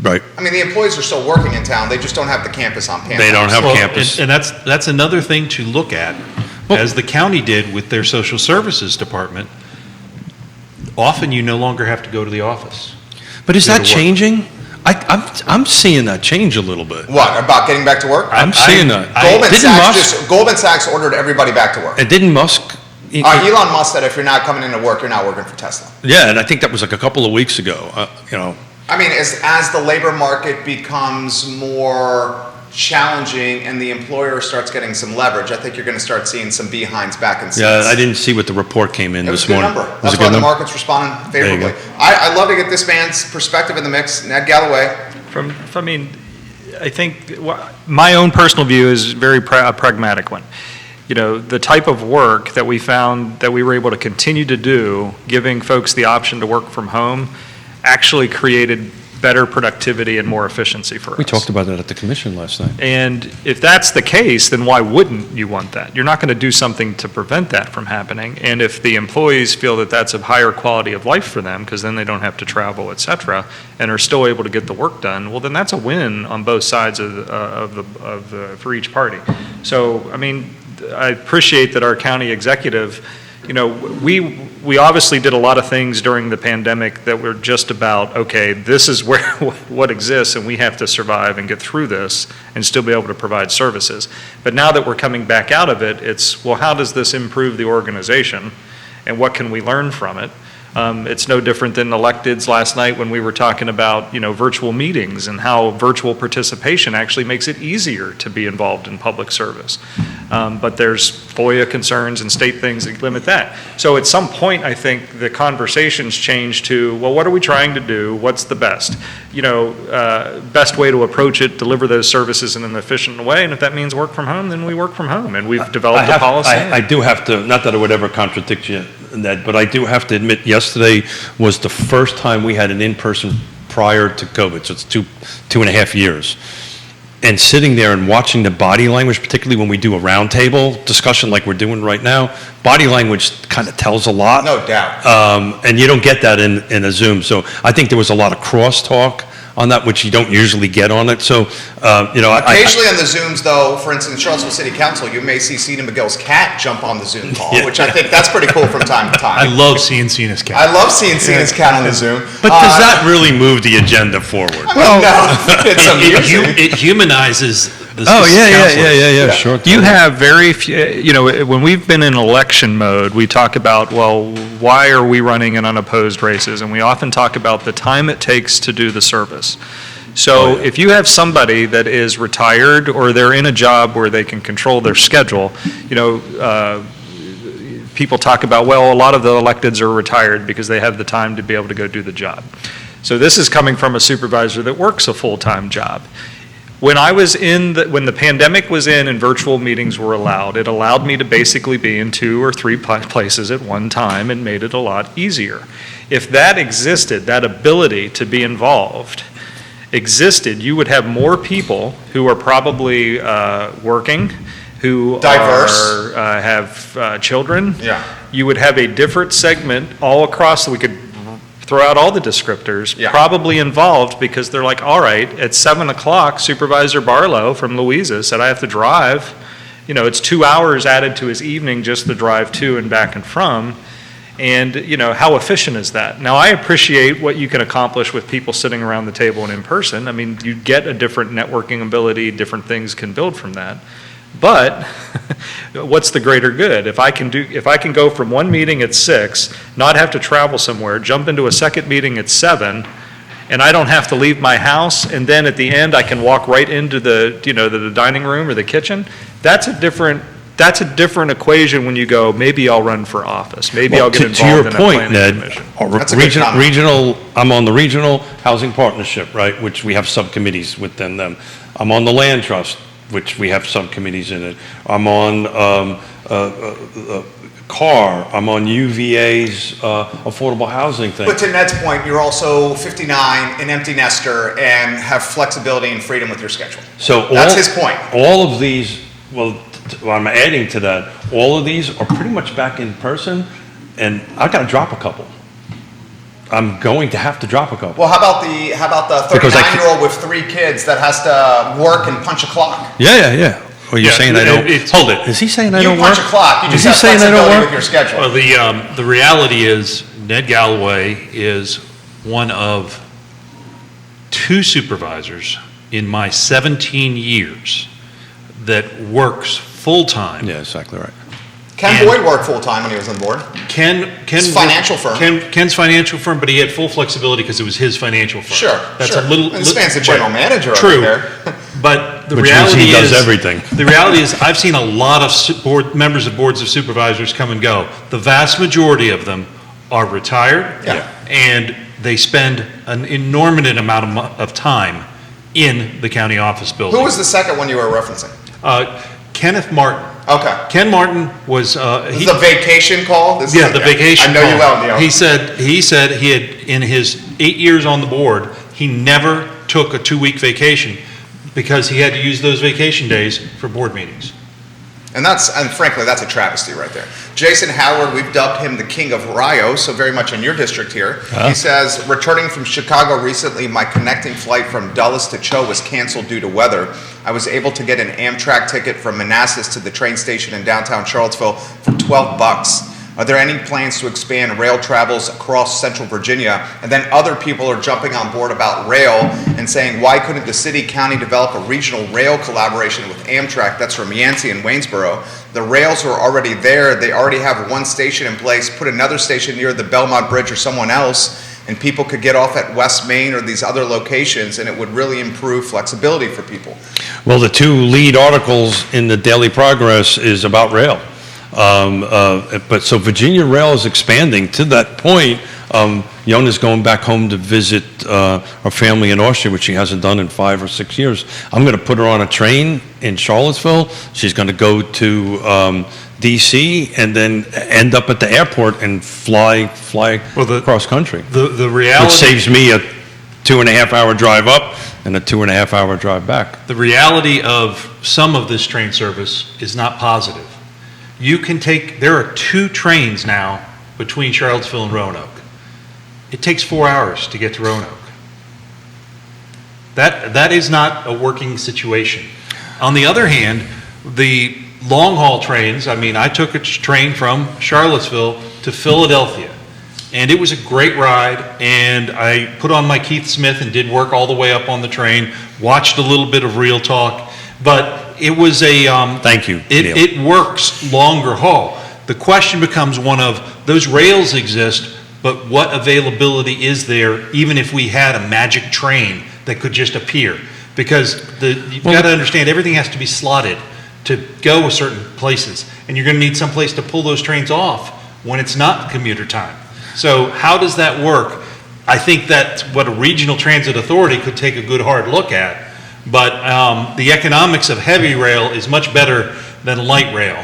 Right. I mean, the employees are still working in town. They just don't have the campus on campus. They don't have campus. And that's another thing to look at, as the county did with their social services department. Often you no longer have to go to the office. But is Go that to work. changing? I'm seeing that change a little bit. What, about getting back to work? I'm seeing that. Goldman Sachs ordered everybody back to work. And didn't Musk? Elon Musk said if you're not coming into work, you're not working for Tesla. Yeah, and I think that was like a couple of weeks ago. I mean, as the labor market becomes more challenging and the employer starts getting some leverage, I think you're going to start seeing some behinds back in seats. Yeah, I didn't see what the report came in It was this a good morning. number. Was it That's a why good the number? market's responding There you favorably. go. I'd love to get this man's perspective in the mix. Ned Gallaway. I think my own personal view is a pragmatic one. You know, the type of work that we found that we were able to continue to do, giving folks the option to work from home, actually created better productivity and more efficiency for us. We talked about that at the commission last night. And if that's the case, then why wouldn't you want that? You're not going to do something to prevent that from happening. And if the employees feel that that's a higher quality of life for them, because then they don't have to travel, et cetera, and are still able to get the work done, well, then that's a win on both sides for each party. So, I mean, I appreciate that our county executive, you know, we obviously did a lot of things during the pandemic that were just about, okay, this is where what exists, and we have to survive and get through this and still be able to provide services. But now that we're coming back out of it, it's, well, how does this improve the organization, and what can we learn from it? It's no different than electeds last night when we were talking about, you know, virtual meetings and how virtual participation actually makes it easier to be involved in public service. But there's FOIA concerns and state things that limit that. So at some point, I think the conversations change to, well, what are we trying to do? What's the best? You know, best way to approach it, deliver those services in an efficient way. And if that means work from home, then we work from home. And we've developed a policy. I do have to, not that I would ever contradict you, Ned, but I do have to admit, yesterday was the first time we had an in-person prior to COVID, so it's two and a half years. And sitting there and watching the body language, particularly when we do a roundtable discussion like we're doing right now, body language kind of tells a lot. No doubt. And you don't get that in a Zoom. So I think there was a lot of crosstalk on that, which you don't usually get on it. So, you know, occasionally on the Zooms, though, for instance, Charlottesville City Council, you may see Cena McGill's cat jump on the Zoom call, which I think that's pretty cool from time to time. I love seeing Cena's cat. I love seeing Cena's cat on the Zoom. But does that really move the agenda forward? Well, no, it's amusing. It humanizes the Yeah, sure. You have very few, you know, when we've been in election mode, we talk about, well, why are we running in unopposed races? And we often talk about the time it takes to do the service. So if you have somebody that is retired or they're in a job where they can control their schedule, you know, people talk about, well, a lot of the electeds are retired because they have the time to be able to go do the job. So this is coming from a supervisor that works a full-time job. When when the pandemic was in and virtual meetings were allowed, it allowed me to basically be in 2 or 3 places at one time and made it a lot easier. If that existed, that ability to be involved existed, you would have more people who are probably working, who Diverse. have children. Yeah. You would have a different segment all across, so we could throw out all the descriptors, Yeah. probably involved, because they're like, all right, at 7 o'clock, Supervisor Barlow from Louisa said I have to drive. You know, it's 2 hours added to his evening just to drive to and back and from. And, you know, how efficient is that? Now, I appreciate what you can accomplish with people sitting around the table and in person. I mean, you get a different networking ability, different things can build from that. But what's the greater good? If I can go from one meeting at 6, not have to travel somewhere, jump into a second meeting at 7, and I don't have to leave my house, and then at the end I can walk right into the dining room or the kitchen, that's a different equation when you go, maybe I'll run for office, maybe I'll get involved in a planning commission. That's a good comment. I'm on the Regional Housing Partnership, right, which we have subcommittees within them. I'm on the Land Trust, which we have subcommittees in it. I'm on CAR, I'm on UVA's affordable housing thing. But to Ned's point, you're also 59, an empty nester, and have flexibility and freedom with your schedule. So that's his point. All of these, I'm adding to that, all of these are pretty much back in person, and I gotta drop a couple. I'm going to have to drop a couple. Well, how about the 39-year-old with 3 kids that has to work and punch a clock? Yeah. Well, you're saying I don't, hold it, is he saying I don't work? You punch a clock, you just Is he have saying I don't flexibility work? with your schedule. Well, the reality is Ned Gallaway is one of 2 supervisors in my 17 years that works full-time. Yeah, exactly right. Ken Boyd worked full-time when he was on the board. Ken's financial firm. Ken's financial firm, but he had full flexibility because it was his financial firm. Sure. A little. And Span's the general manager True. over there. But the Which reality means he does is everything. The reality is, I've seen a lot of members of boards of supervisors come and go. The vast majority of them are retired, Yeah. and they spend an inordinate amount of time in the county office building. Who was the second one you were referencing? Kenneth Martin. Okay. Ken Martin was. This is a vacation call? The vacation. I know you call. well, Neil. He said he had, in his 8 years on the board, he never took a 2-week vacation because he had to use those vacation days for board meetings. And frankly, that's a travesty right there. Jason Howard, we've dubbed him the king of Rio, so very much in your district here. He says, returning from Chicago recently, my connecting flight from Dulles to Cho was canceled due to weather. I was able to get an Amtrak ticket from Manassas to the train station in downtown Charlottesville for $12. Are there any plans to expand rail travels across central Virginia? And then other people are jumping on board about rail and saying, why couldn't the city county develop a regional rail collaboration with Amtrak? That's from Yancey and Waynesboro. The rails are already there. They already have one station in place. Put another station near the Belmont Bridge or someone else, and people could get off at West Main or these other locations, and it would really improve flexibility for people. Well, the 2 lead articles in the Daily Progress is about rail. But so Virginia Rail is expanding. To that point, Yonna's going back home to visit her family in Austria, which she hasn't done in 5 or 6 years. I'm going to put her on a train in Charlottesville. She's going to go to D.C. and then end up at the airport and fly cross country. The reality, which saves me a 2.5-hour drive up and a 2.5-hour drive back. The reality of some of this train service is not positive. There are 2 trains now between Charlottesville and Roanoke. It takes 4 hours to get to Roanoke. That is not a working situation. On the other hand, the long haul trains, I took a train from Charlottesville to Philadelphia, and it was a great ride, and I put on my Keith Smith and did work all the way up on the train, watched a little bit of Real Talk, but it was a... Thank you, Neil. It works longer haul. The question becomes one of, those rails exist, but what availability is there even if we had a magic train that could just appear? Because you've got to understand, everything has to be slotted. to go certain places. And you're going to need some place to pull those trains off when it's not commuter time. So how does that work? I think that's what a regional transit authority could take a good hard look at. But the economics of heavy rail is much better than light rail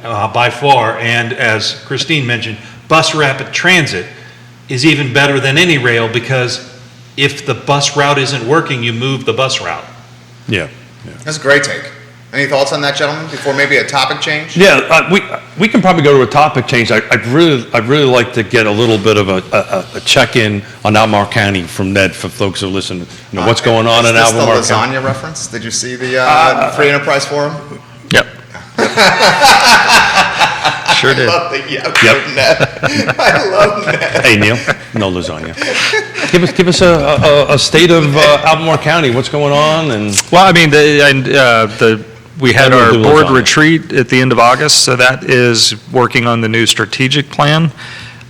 by far. And as Christine mentioned, bus rapid transit is even better than any rail, because if the bus route isn't working, you move the bus route. Yeah. That's a great take. Any thoughts on that, gentlemen, before maybe a topic change? Yeah, we can probably go to a topic change. I'd really like to get a little bit of a check-in on Albemarle County from Ned, for folks who listen. You know, what's going on in Albemarle Is this the County? lasagna reference? Did you see the Free Enterprise Forum? Yep. Sure did. I love the Ned. I love Ned. Hey, Neil, no lasagna. Give us a state of Albemarle County. What's going on? And Well, I mean, we had We'll our do board lasagna. retreat at the end of August, so that is working on the new strategic plan.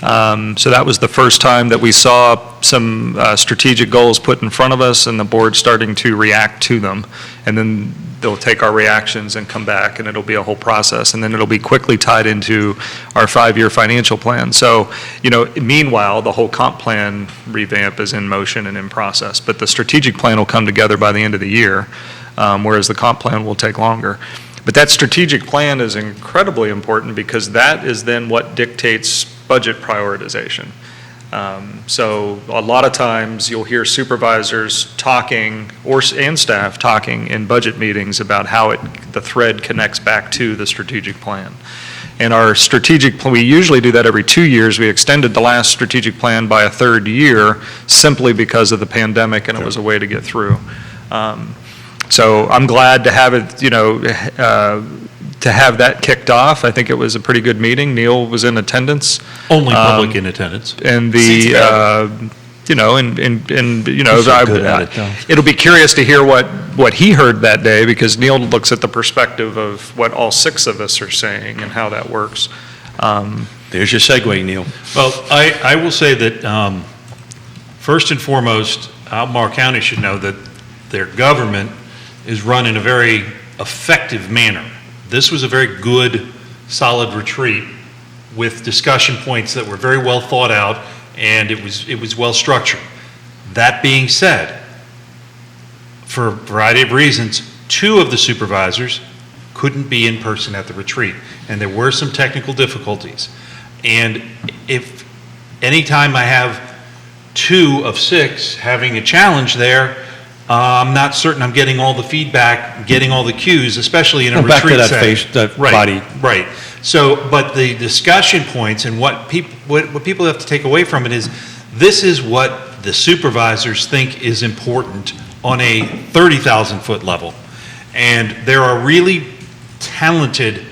So that was the first time that we saw some strategic goals put in front of us, and the board starting to react to them. And then they'll take our reactions and come back, and it'll be a whole process. And then it'll be quickly tied into our 5-year financial plan. So, you know, meanwhile, the whole comp plan revamp is in motion and in process. But the strategic plan will come together by the end of the year, whereas the comp plan will take longer. But that strategic plan is incredibly important, because that is then what dictates budget prioritization. So a lot of times you'll hear supervisors talking, and staff talking in budget meetings about how the thread connects back to the strategic plan. And our strategic plan, we usually do that every 2 years. We extended the last strategic plan by a third year simply because of the pandemic, and it was a way to get through. So I'm glad to have it, to have that kicked off. I think it was a pretty good meeting. Neil was in attendance. Only public in attendance. And Seats the, available. He's so good at it, though. it'll be curious to hear what he heard that day, because Neil looks at the perspective of what all 6 of us are saying and how that works. there's your segue, Neil. Well, I will say that, first and foremost, Albemarle County should know that their government is run in a very effective manner. This was a very good, solid retreat with discussion points that were very well thought out, and it was well structured. That being said, for a variety of reasons, 2 of the supervisors couldn't be in person at the retreat, and there were some technical difficulties. And if anytime I have 2 of 6 having a challenge there, I'm not certain I'm getting all the feedback, getting all the cues, especially in a retreat Back to that setting. face, that Right, body. Right. So, but the discussion points and what people have to take away from it is, this is what the supervisors think is important on a 30,000-foot level. And there are really talented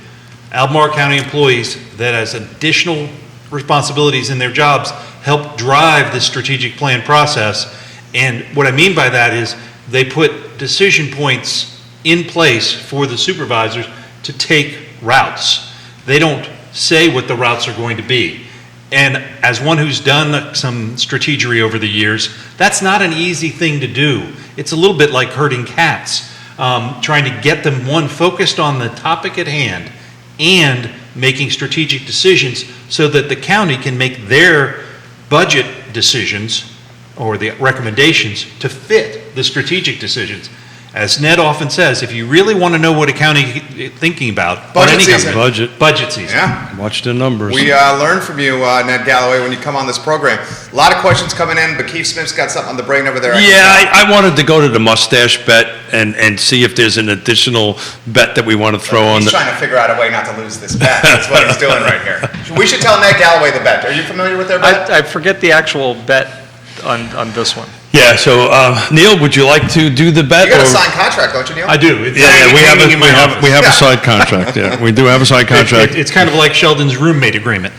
Albemarle County employees that, as additional responsibilities in their jobs, help drive the strategic plan process. And what I mean by that is, they put decision points in place for the supervisors to take routes. They don't say what the routes are going to be. And as one who's done some strategery over the years, that's not an easy thing to do. It's a little bit like herding cats, trying to get them, one, focused on the topic at hand and making strategic decisions so that the county can make their budget decisions or the recommendations to fit the strategic decisions. As Ned often says, if you really want to know what a county is thinking about, Budget on any season. budget season. Yeah. Watch the numbers. We learn from you, Ned Gallaway, when you come on this program. A lot of questions coming in, but Keith Smith's got something on the brain over there. Yeah, I wanted to go to the mustache bet and see if there's an additional bet that we want to throw on. He's trying to figure out a way not to lose this bet. That's what he's doing right here. We should tell Ned Gallaway the bet. Are you familiar with their bet? I forget the actual bet on this one. Yeah, so Neil, would you like to do the bet? You got a or- signed contract, don't you, Neil? I do. It's Yeah, we hanging in my have office. a side contract. Yeah, we do have a side contract. It's kind of like Sheldon's roommate agreement.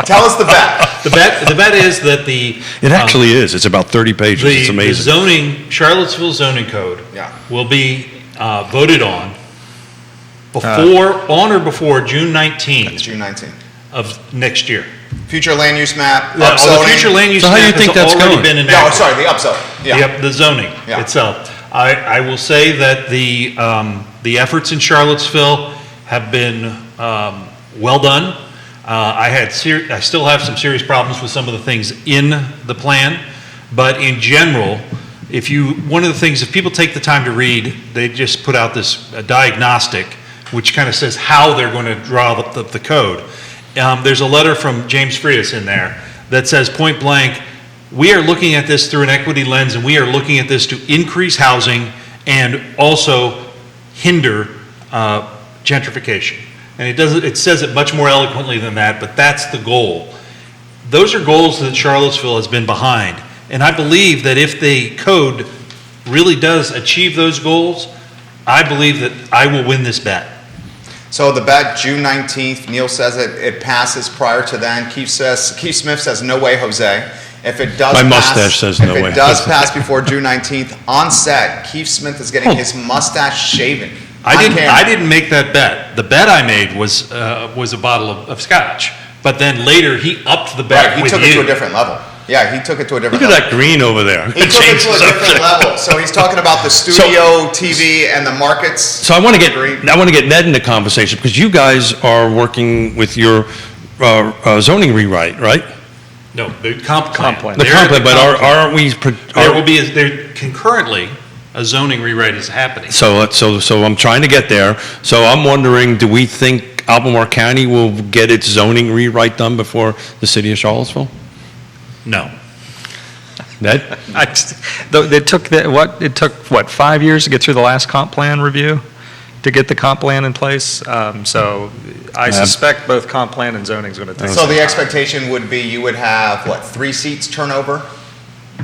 Tell us the bet. The bet is that It actually is. It's about 30 pages. It's the amazing. zoning, Charlottesville zoning code Yeah. will be voted on on or before June It's 19th June 19th. of next year. Future land use map, The future upzoning. land use So how do you map think has that's already going? been No, enacted. sorry, the upzone. Yeah. Yep, the zoning Yeah. itself. I will say that the efforts in Charlottesville have been well done. I still have some serious problems with some of the things in the plan, but in general, if people take the time to read, they just put out this diagnostic, which kind of says how they're going to draw the code. There's a letter from James Frias in there that says point blank, we are looking at this through an equity lens, and we are looking at this to increase housing and also hinder gentrification. And it says it much more eloquently than that, but that's the goal. Those are goals that Charlottesville has been behind. And I believe that if the code really does achieve those goals, I believe that I will win this bet. So the bet, June 19th, Neil says it passes prior to then. Keith Smith says, no way, Jose. If it does My pass, mustache says no way. If it does pass before June 19th, on set, Keith Smith is getting his mustache shaven. I didn't make that bet. The bet I made was a bottle of scotch. But then later, he upped the bet Right, he with took you. it to a different level. Yeah, he took it to a different Look level. at that green over there. He took it to a different level. So he's talking about the studio TV and the markets. So I want to get Ned in the conversation, because you guys are working with your zoning rewrite, right? No, the comp plan. plan. The They're comp plan, the but comp plan. aren't we? There will be, concurrently, a zoning rewrite is happening. So I'm trying to get there. So I'm wondering, do we think Albemarle County will get its zoning rewrite done before the city of Charlottesville? No. Ned? It took 5 years to get through the last comp plan review, to get the comp plan in place? So I suspect both comp plan and zoning is going to take. So the expectation would be you would have, 3 seats turnover?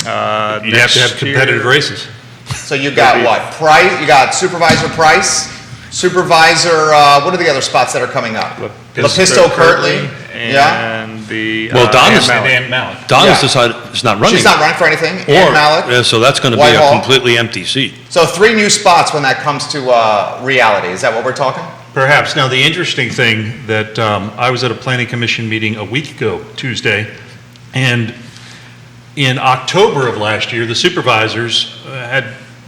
You'd have to have competitive races. So you got what? Price, you got Supervisor Price, Supervisor, what are the other spots that are coming up? Lepisto Kirtley, yeah? And the. Well, Donna's And Mallett. Donna's Yeah. decided she's not running. She's not running for anything, Ann Malik. Yeah, so that's going to be a Whitehall. completely empty seat. So 3 new spots when that comes to reality, is that what we're talking? Perhaps. Now, the interesting thing that I was at a planning commission meeting a week ago, Tuesday, and in October of last year, the supervisors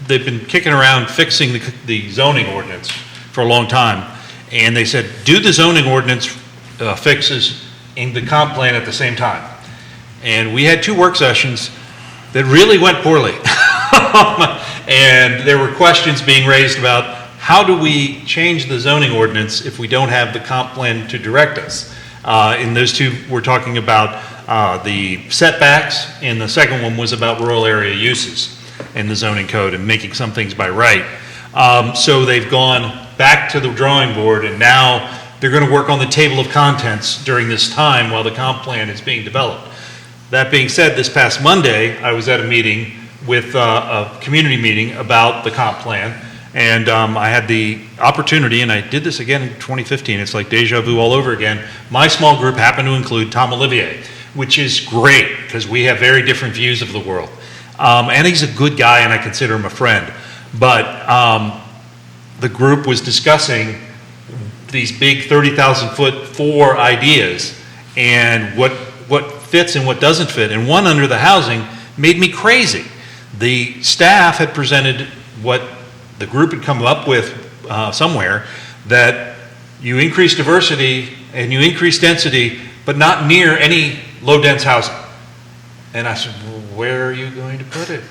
they've been kicking around fixing the zoning ordinance for a long time. And they said, do the zoning ordinance fixes in the comp plan at the same time. And we had 2 work sessions that really went poorly. And there were questions being raised about how do we change the zoning ordinance if we don't have the comp plan to direct us? In those 2, we're talking about the setbacks, and the second one was about rural area uses in the zoning code and making some things by right. So they've gone back to the drawing board, and now they're going to work on the table of contents during this time while the comp plan is being developed. That being said, this past Monday, I was at a meeting with a community meeting about the comp plan, and I had the opportunity, and I did this again in 2015, it's like deja vu all over again. My small group happened to include Tom Olivier, which is great, because we have very different views of the world. And he's a good guy, and I consider him a friend. But the group was discussing these big 30,000-foot 4 ideas, and what fits and what doesn't fit. And one under the housing made me crazy. The staff had presented what the group had come up with somewhere, that you increase diversity and you increase density, but not near any low-dense housing. And I said, well, where are you going to put it?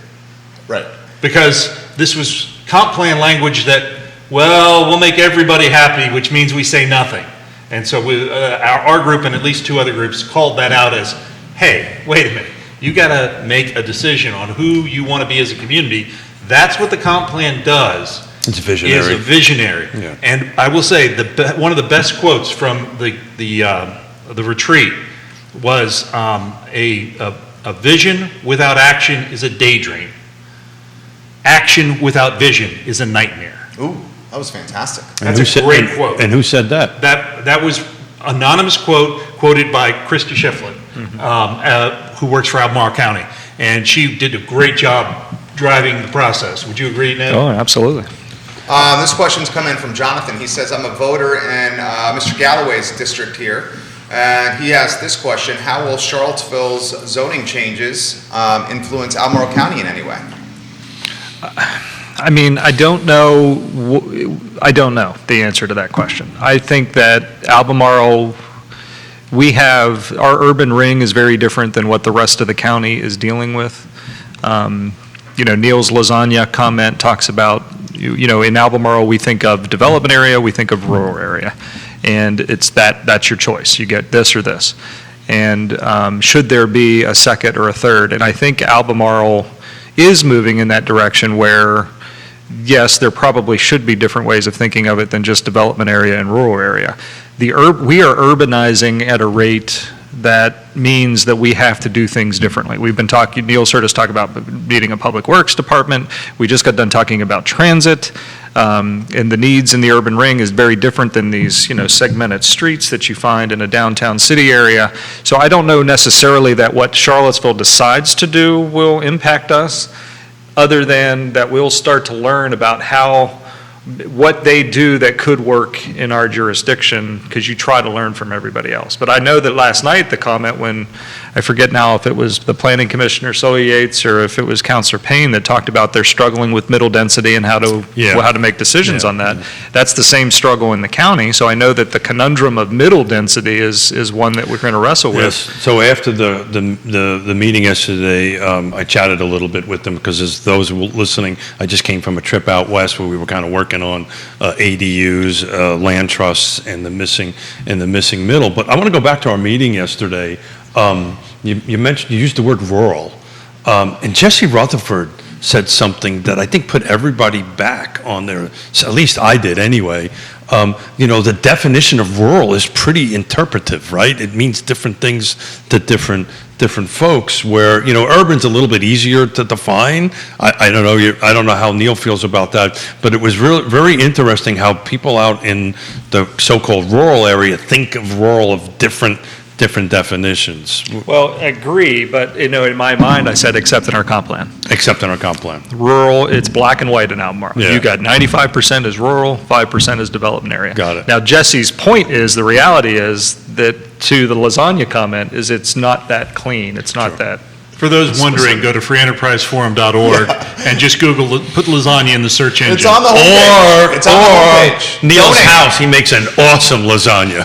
Right. Because this was comp plan language that, well, we'll make everybody happy, which means we say nothing. And so our group and at least 2 other groups called that out as, hey, wait a minute, you got to make a decision on who you want to be as a community. That's what the comp plan does. It's visionary. Is a visionary. Yeah. And I will say, one of the best quotes from the retreat was a vision without action is a daydream. Action without vision is a nightmare. Ooh, that was fantastic. That's a great quote. And who said that? That was anonymous quote quoted by Christy Shiflin, who works for Albemarle County. And she did a great job driving the process. Would you agree, Ned? Oh, absolutely. This question's come in from Jonathan. He says, I'm a voter in Mr. Gallaway's district here. And he asked this question: how will Charlottesville's zoning changes influence Albemarle County in any way? I mean, I don't know the answer to that question. I think that Albemarle, our urban ring is very different than what the rest of the county is dealing with. Neil's lasagna comment talks about, in Albemarle, we think of development area, we think of rural area. And it's that's your choice. You get this or this. And should there be a second or a third? And I think Albemarle is moving in that direction where, yes, there probably should be different ways of thinking of it than just development area and rural area. We are urbanizing at a rate that means that we have to do things differently. We've been talking, Neil's heard us talk about needing a public works department. We just got done talking about transit. And the needs in the urban ring is very different than these, segmented streets that you find in a downtown city area. So I don't know necessarily that what Charlottesville decides to do will impact us, other than that we'll start to learn about what they do that could work in our jurisdiction, because you try to learn from everybody else. But I know that last night, the comment when, I forget now if it was the planning commissioner, Sully Yates, or if it was Councilor Payne that talked about they're struggling with middle density and how to make decisions on that. That's the same struggle in the county, so I know that the conundrum of middle density is one that we're going to wrestle with. Yes, so after the meeting yesterday, I chatted a little bit with them, because as those listening, I just came from a trip out west where we were kind of working on ADUs, land trusts, and the missing middle. But I want to go back to our meeting yesterday. You used the word rural, and Jesse Rutherford said something that I think put everybody back on their, at least I did anyway. The definition of rural is pretty interpretive, right? It means different things to different folks, where, urban's a little bit easier to define. I don't know, I don't know how Neil feels about that, but it was really very interesting how people out in the so-called rural area think of rural of different definitions. Well, I agree, but in my mind, I said except in our comp plan. Except in our comp plan. Rural, it's black and white in Albemarle. Yeah. You got 95% is rural, 5% is development area. Got it. Now, Jesse's point is, the reality is that, to the lasagna comment, is it's not that clean. It's not that. For those wondering, go to freeenterpriseforum.org and just put lasagna in the search engine. It's on the homepage. It's on the homepage. Neil's Donate. house, he makes an awesome lasagna.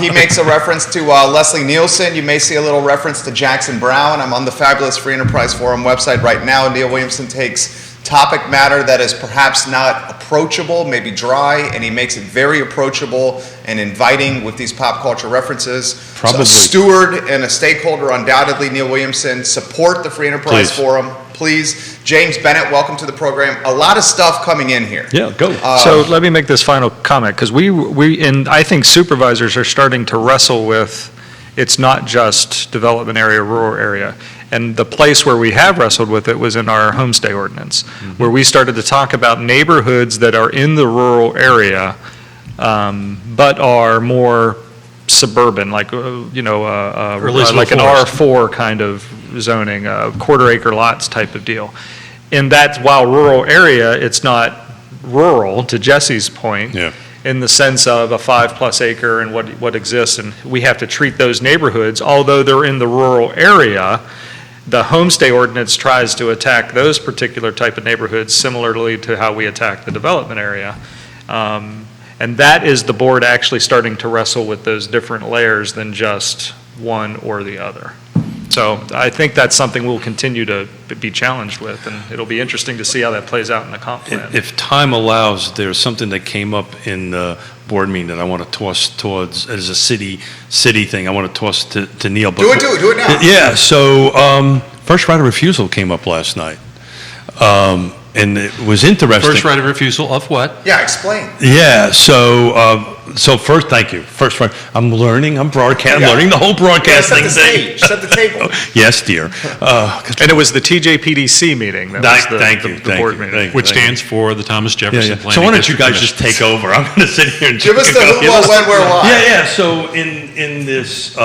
He makes a reference to Leslie Nielsen. You may see a little reference to Jackson Brown. I'm on the fabulous Free Enterprise Forum website right now. Neil Williamson takes topic matter that is perhaps not approachable, maybe dry, and he makes it very approachable and inviting with these pop culture references. Probably. So a steward and a stakeholder, undoubtedly, Neil Williamson. Support the Free Enterprise Forum, please. James Bennett, welcome to the program. A lot of stuff coming in here. Yeah, go. So let me make this final comment, because I think supervisors are starting to wrestle with, it's not just development area, rural area. And the place where we have wrestled with it was in our homestay ordinance, where we started to talk about neighborhoods that are in the rural area, but are more suburban, like like an R4 kind of zoning, quarter acre lots type of deal. And that's, while rural area, it's not rural, to Jesse's point. Yeah. In the sense of a 5+ acre and what exists, and we have to treat those neighborhoods, although they're in the rural area. The homestay ordinance tries to attack those particular type of neighborhoods similarly to how we attack the development area. And that is the board actually starting to wrestle with those different layers than just one or the other. So I think that's something we'll continue to be challenged with, and it'll be interesting to see how that plays out in the comp plan. If time allows, there's something that came up in the board meeting that I want to toss towards, as a city thing, I want to toss to Neil. But Do it now. Yeah, so first right of refusal came up last night. And it was interesting. First right of refusal of what? Yeah, explain. Yeah, so first, thank you. First right, I'm learning the whole broadcasting thing. Set the table. Yes, dear. And it was the TJPDC meeting that was the board meeting. Which stands for the Thomas Jefferson Planning So why don't you District guys just take over? I'm going to sit here and Give us the who, what, when, where, why. Yeah. So in this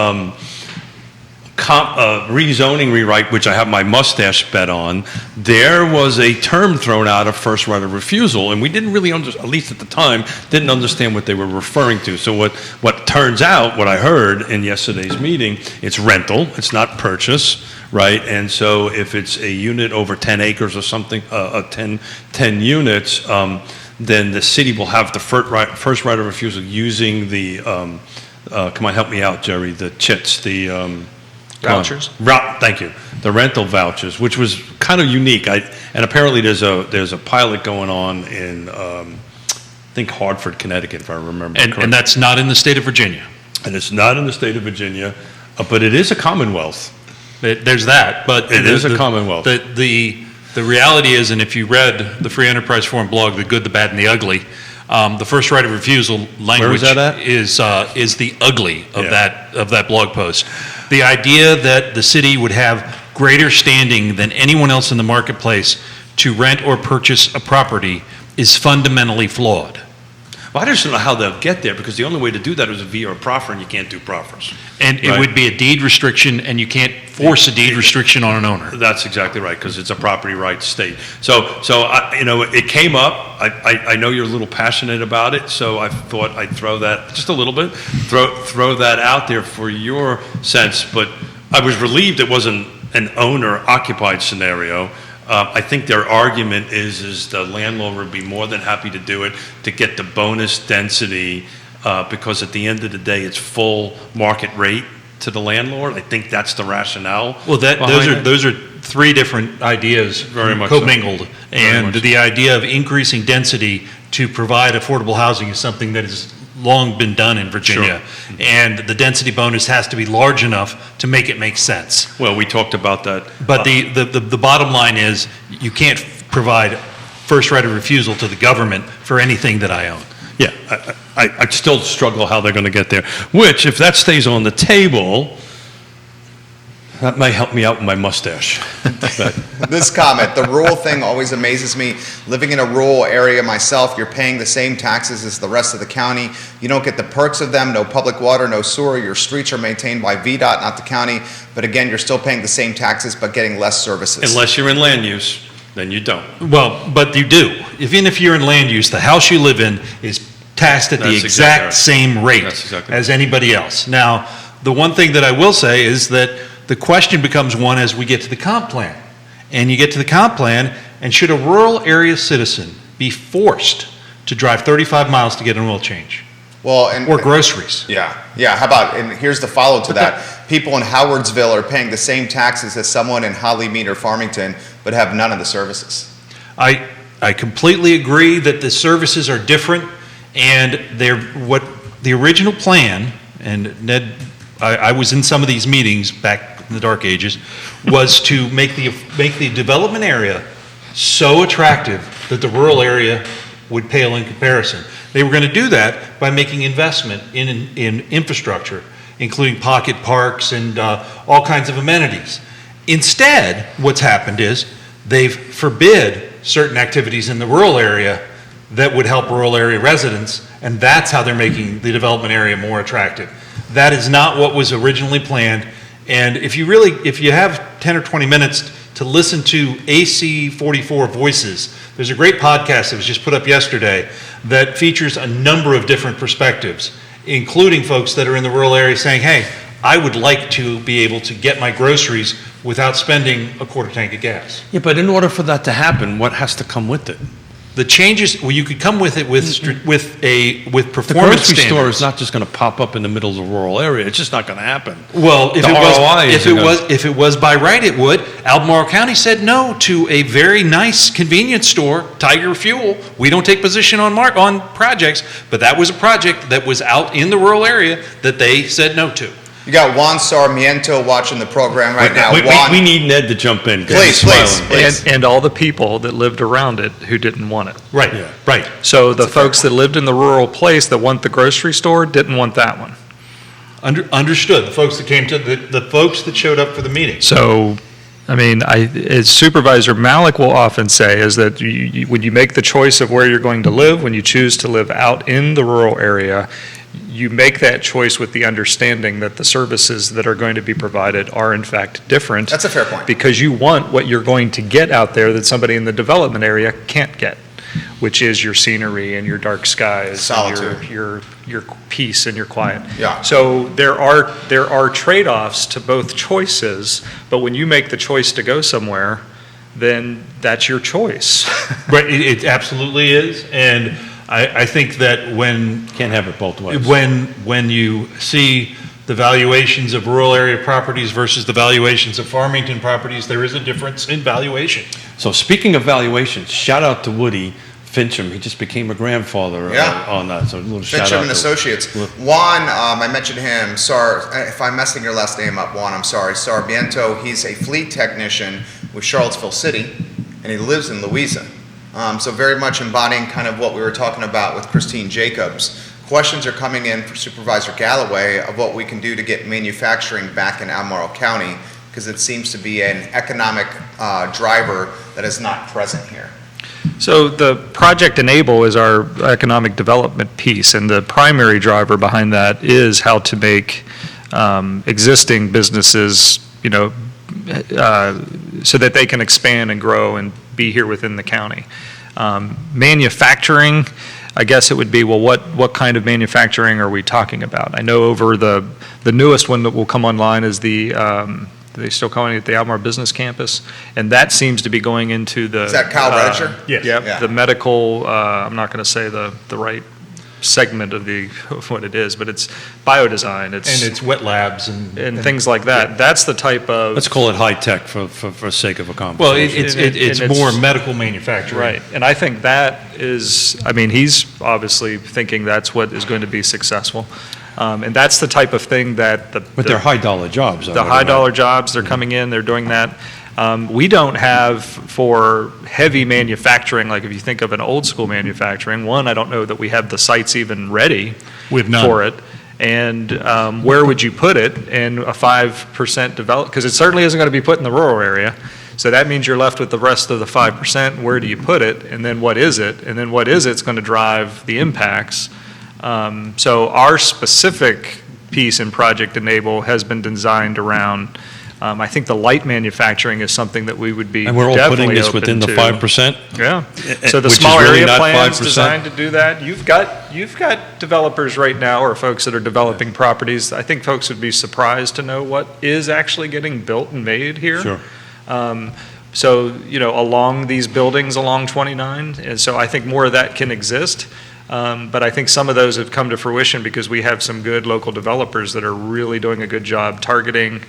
rezoning rewrite, which I have my mustache bet on, there was a term thrown out of first right of refusal, and we didn't really at least at the time, didn't understand what they were referring to. So what turns out, what I heard in yesterday's meeting, it's rental, it's not purchase, right? And so if it's a unit over 10 acres or something, 10 units, then the city will have the first right of refusal using the, come on, help me out, Jerry, the CHITs, the... Vouchers? Thank you. The rental vouchers, which was kind of unique. And apparently there's a pilot going on in, I think Hartford, Connecticut, if I remember correctly. And that's not in the state of Virginia. And it's not in the state of Virginia, but it is a commonwealth. There's that, but It is a commonwealth. The reality is, and if you read the Free Enterprise Forum blog, The Good, the Bad, and the Ugly, the first right of refusal language that at? is the ugly of Yeah. that blog post. The idea that the city would have greater standing than anyone else in the marketplace to rent or purchase a property is fundamentally flawed. Well, I just don't know how they'll get there, because the only way to do that is via a proffer, and you can't do proffers. And it Right. would be a deed restriction, and you can't force a deed restriction on an owner. That's exactly right, because it's a property rights state. So it came up. I know you're a little passionate about it, so I thought I'd throw that just a little bit, throw that out there for your sense. But I was relieved it wasn't an owner-occupied scenario. I think their argument is the landlord would be more than happy to do it to get the bonus density, because at the end of the day, it's full market rate to the landlord. I think that's the rationale. Well, behind it. those are three different ideas Very much so. commingled. Very And much so. the idea of increasing density to provide affordable housing is something that has long been done in Virginia. And the density bonus has to be large enough to make it make sense. Well, we talked about that. But the bottom line is, you can't provide first right of refusal to the government for anything that I own. Yeah, I still struggle how they're going to get there, which, if that stays on the table, that might help me out with my mustache. This comment, the rural thing always amazes me. Living in a rural area myself, you're paying the same taxes as the rest of the county. You don't get the perks of them, no public water, no sewer. Your streets are maintained by VDOT, not the county. But again, you're still paying the same taxes, but getting less services. Unless you're in land use, then you don't. Well, but you do. Even if you're in land use, the house you live in is taxed at the That's exact exactly right. same rate That's exactly as anybody else. Now, the one thing that I will say is that the question becomes one as we get to the comp plan. And you get to the comp plan, and should a rural area citizen be forced to drive 35 miles to get an oil change? Well, and Or groceries? yeah. How about, and here's the follow to that. People in Howardsville are paying the same taxes as someone in Hollymead or Farmington, but have none of the services. I completely agree that the services are different, and what the original plan, and Ned, I was in some of these meetings back in the dark ages, was to make the development area so attractive that the rural area would pale in comparison. They were going to do that by making investment in infrastructure, including pocket parks and all kinds of amenities. Instead, what's happened is they've forbid certain activities in the rural area that would help rural area residents, and that's how they're making the development area more attractive. That is not what was originally planned. And if you have 10 or 20 minutes to listen to AC 44 Voices, there's a great podcast that was just put up yesterday that features a number of different perspectives, including folks that are in the rural area saying, hey, I would like to be able to get my groceries without spending a quarter tank of gas. Yeah, but in order for that to happen, what has to come with it? The changes, well, you could come with it with performance The grocery standards. store is not just going to pop up in the middle of the rural area. It's just not going to happen. Well, if The it ROI was, isn't gonna- if it was by right, it would. Albemarle County said no to a very nice convenience store, Tiger Fuel. We don't take position on projects, but that was a project that was out in the rural area that they said no to. You got Juan Sarmiento watching the program right now. Juan, We need Ned to jump in. 'cause Please, he's please, smiling. please. And all the people that lived around it who didn't want it. Right, Yeah. right. So the folks that lived in the rural place that want the grocery store didn't want that one. Understood. The folks that came to, the folks that showed up for the meeting. So, I mean, as Supervisor Malik will often say, is that when you make the choice of where you're going to live, when you choose to live out in the rural area, you make that choice with the understanding that the services that are going to be provided are in fact different. That's a fair point. Because you want what you're going to get out there that somebody in the development area can't get. which is your scenery and your dark skies, Solitude. and your peace and your quiet. Yeah. So there are trade-offs to both choices, but when you make the choice to go somewhere, then that's your choice. Right, it absolutely is, and I think that when Can't have it both ways. when you see the valuations of rural area properties versus the valuations of Farmington properties, there is a difference in valuation. So speaking of valuations, shout out to Woody Fincham. He just became a grandfather Yeah. on that. So a little shout Fincham out and to Associates. Juan, I mentioned him, if I'm messing your last name up, Juan, I'm sorry. Sarmiento, he's a fleet technician with Charlottesville City, and he lives in Louisa. So very much embodying kind of what we were talking about with Christine Jacobs. Questions are coming in for Supervisor Gallaway of what we can do to get manufacturing back in Albemarle County, because it seems to be an economic driver that is not present here. So the Project Enable is our economic development piece, and the primary driver behind that is how to make existing businesses, so that they can expand and grow and be here within the county. Manufacturing, I guess it would be, well, what kind of manufacturing are we talking about? I know over the newest one that will come online is they still calling it the Albemarle Business Campus, and that seems to be going into the. Is that Kyle Redscher? Yes. Yep, Yeah. the medical, I'm not going to say the right segment of what it is, but it's biodesign, And it's wet labs and things like that. That's the type of. Let's call it high tech for sake of a conversation. Well, it's And more medical manufacturing. Right, and I think that is, he's obviously thinking that's what is going to be successful. And that's the type of thing that But they're high dollar jobs. the high dollar jobs, they're coming in, they're doing that. We don't have for heavy manufacturing, like if you think of an old school manufacturing, one, I don't know that we have the sites even ready We have none. for it. And where would you put it in a 5% develop, because it certainly isn't going to be put in the rural area. So that means you're left with the rest of the 5%. Where do you put it? And then what is it? And then what is it's going to drive the impacts. So our specific piece in Project Enable has been designed around, I think the light manufacturing is something that we would be And we're all putting definitely this open within the to. 5%? Yeah. So the Which is small really area not plan's 5%? designed to do that. You've got developers right now, or folks that are developing properties. I think folks would be surprised to know what is actually getting built and made here. Sure. So, along these buildings along 29, and so I think more of that can exist. But I think some of those have come to fruition because we have some good local developers that are really doing a good job targeting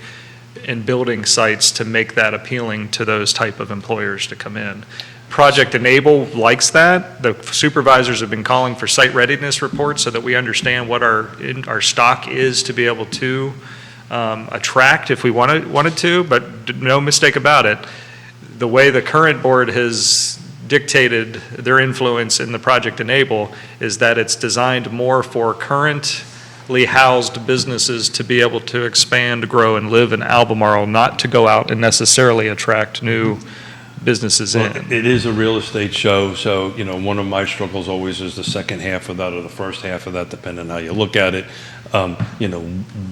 and building sites to make that appealing to those type of employers to come in. Project Enable likes that. The supervisors have been calling for site readiness reports so that we understand what our stock is to be able to attract if we wanted to, but no mistake about it. The way the current board has dictated their influence in the Project Enable is that it's designed more for currently housed businesses to be able to expand, grow, and live in Albemarle, not to go out and necessarily attract new businesses Well, in. it is a real estate show, so, one of my struggles always is the second half of that or the first half of that, depending on how you look at it.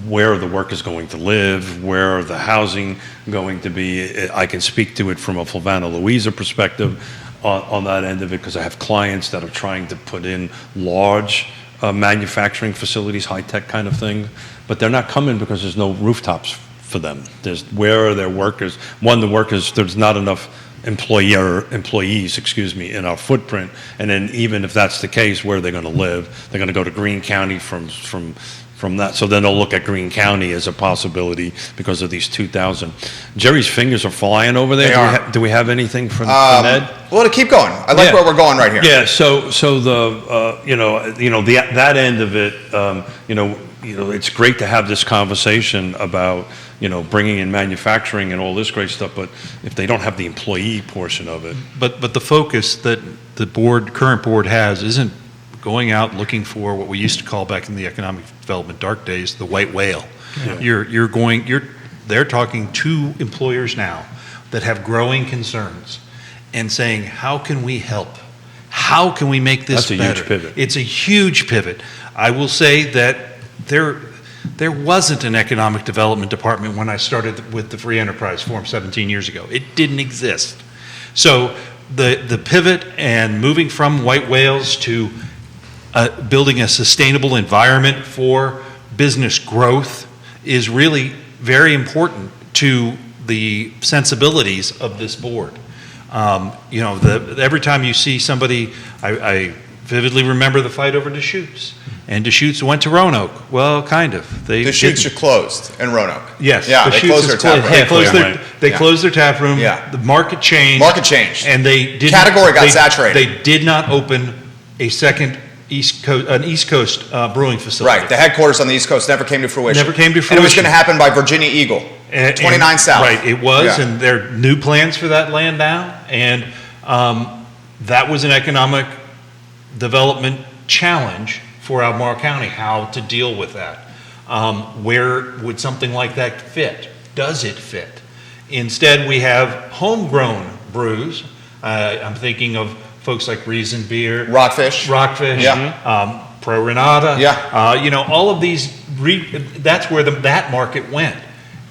Where the work is going to live, where the housing going to be. I can speak to it from a Flavana Louisa perspective on that end of it, because I have clients that are trying to put in large manufacturing facilities, high-tech kind of thing, but they're not coming because there's no rooftops for them. Where are their workers? There's not enough employees, in our footprint, and then even if that's the case, where are they going to live? They're going to go to Greene County from that, so then they'll look at Greene County as a possibility because of these 2,000. Jerry's fingers are flying over there. They are. Do we have anything from Ned? Well, to keep going, I like Yeah. where we're going right here. Yeah. So that end of it, it's great to have this conversation about bringing in manufacturing and all this great stuff, but if they don't have the employee portion of it, But the focus that the current board has isn't going out looking for what we used to call back in the economic development dark days, the white whale. Yeah. They're talking to employers now that have growing concerns and saying, how can we help? How can we make this That's a better? huge pivot. It's a huge pivot. I will say that there wasn't an economic development department when I started with the Free Enterprise Forum 17 years ago. It didn't exist. So the the pivot and moving from white whales to building a sustainable environment for business growth is really very important to the sensibilities of this board. Every time you see somebody, I vividly remember the fight over Deschutes. And Deschutes went to Roanoke. Well, kind of. Deschutes are closed in Roanoke. Yes. Yeah, they closed their tap room. They closed their tap room. Yeah. The market changed. And they didn't. Category got saturated. They did not open a second East Coast brewing facility. Right. The headquarters on the East Coast never came to fruition. Never came to fruition. And it was going to happen by Virginia Eagle, 29 South. Right. It was, Yeah. and there are new plans for that land now, and that was an economic development challenge for Albemarle County, how to deal with that. Where would something like that fit? Does it fit? Instead, we have homegrown brews. I'm thinking of folks like Reason Beer. Rockfish. Yeah. Pro Renata. Yeah. All of these, that's where that market went.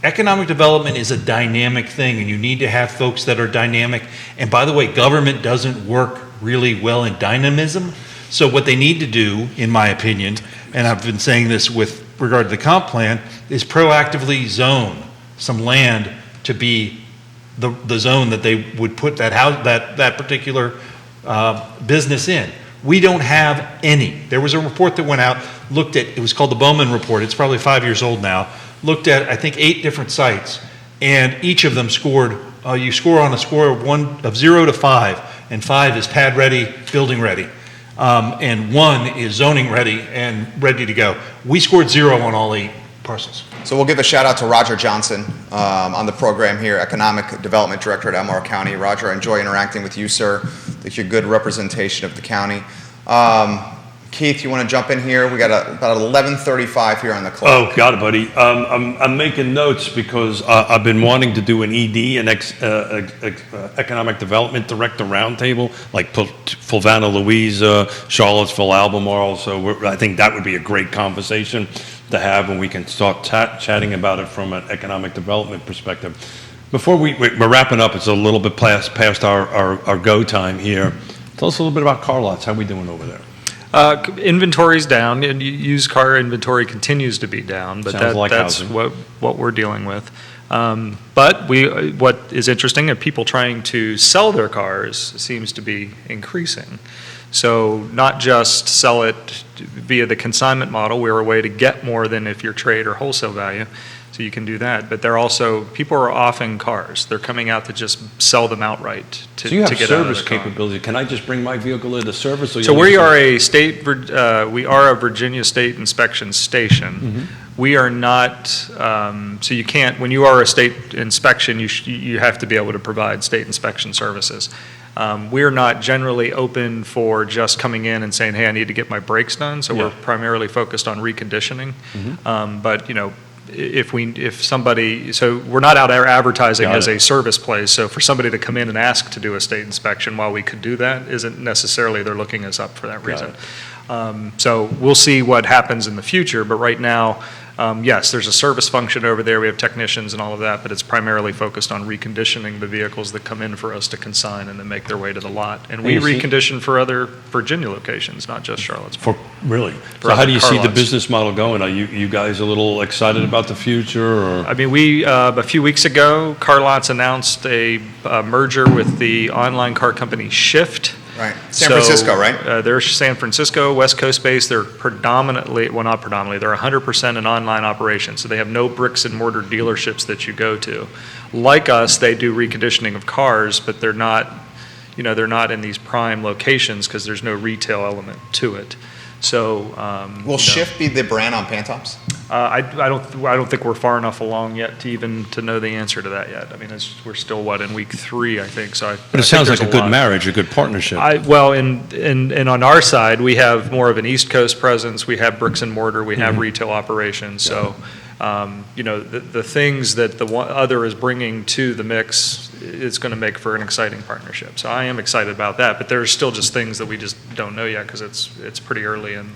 Economic development is a dynamic thing, and you need to have folks that are dynamic. And by the way, government doesn't work really well in dynamism. So what they need to do, in my opinion, and I've been saying this with regard to the comp plan, is proactively zone some land to be the zone that they would put that particular business in. We don't have any. There was a report that went out, looked at, it was called the Bowman Report. It's probably 5 years old now. Looked at, I think, 8 different sites, and each of them scored, you score on a score of 0 to 5, and 5 is pad ready, building ready. And 1 is zoning ready and ready to go. We scored 0 on all 8 parcels. So we'll give a shout out to Roger Johnson on the program here, Economic Development Director at Albemarle County. Roger, I enjoy interacting with you, sir. I think you're a good representation of the county. Keith, you want to jump in here? We got about 11:35 here on the clock. Oh, got it, buddy. I'm making notes because I've been wanting to do an ED, Economic Development Director Roundtable, like Fulvana, Louisa, Charlottesville, Albemarle. So I think that would be a great conversation to have, and we can start chatting about it from an economic development perspective. Before we're wrapping up, it's a little bit past our go time here. Tell us a little bit about CarLotz. How are we doing over there? Inventory's down, and used car inventory continues to be down, but that's what we're dealing with. But what is interesting, people trying to sell their cars seems to be increasing. So not just sell it via the consignment model, we're a way to get more than if you're trade or wholesale value. So you can do that, but people are offering cars. They're coming out to just sell them outright to So you have get out of service the car. capability. Can I just bring my vehicle into service? So we are a Virginia State Inspection Station. Mm-hmm. We are not, so you can't, when you are a state inspection, you have to be able to provide state inspection services. We are not generally open for just coming in and saying, hey, I need to get my brakes done. So we're primarily focused on reconditioning. Mm-hmm. But so we're not out there advertising as a service place. So for somebody to come in and ask to do a state inspection, while we could do that, isn't necessarily they're looking us up for that reason. So we'll see what happens in the future. But right now, yes, there's a service function over there. We have technicians and all of that, but it's primarily focused on reconditioning the vehicles that come in for us to consign and then make their way to the lot. And we recondition for other Virginia locations, not just Charlottesville. Really? So how do you see the business model going? Are you guys a little excited about the future? Or? I mean, a few weeks ago, CarLotz announced a merger with the online car company Shift. Right. San Francisco, right? They're San Francisco, West Coast based. They're not predominantly, they're 100% an online operation. So they have no bricks and mortar dealerships that you go to. Like us, they do reconditioning of cars, but they're not in these prime locations because there's no retail element to it. So will Shift be the brand on Pantops? I don't think we're far enough along yet to know the answer to that yet. I mean, we're still in week 3, I think. So but it sounds like a good marriage, a good partnership. And on our side, we have more of an East Coast presence. We have bricks and mortar. We have retail operations. So, the things that the other is bringing to the mix is going to make for an exciting partnership. So I am excited about that. But there's still just things that we just don't know yet because it's pretty early in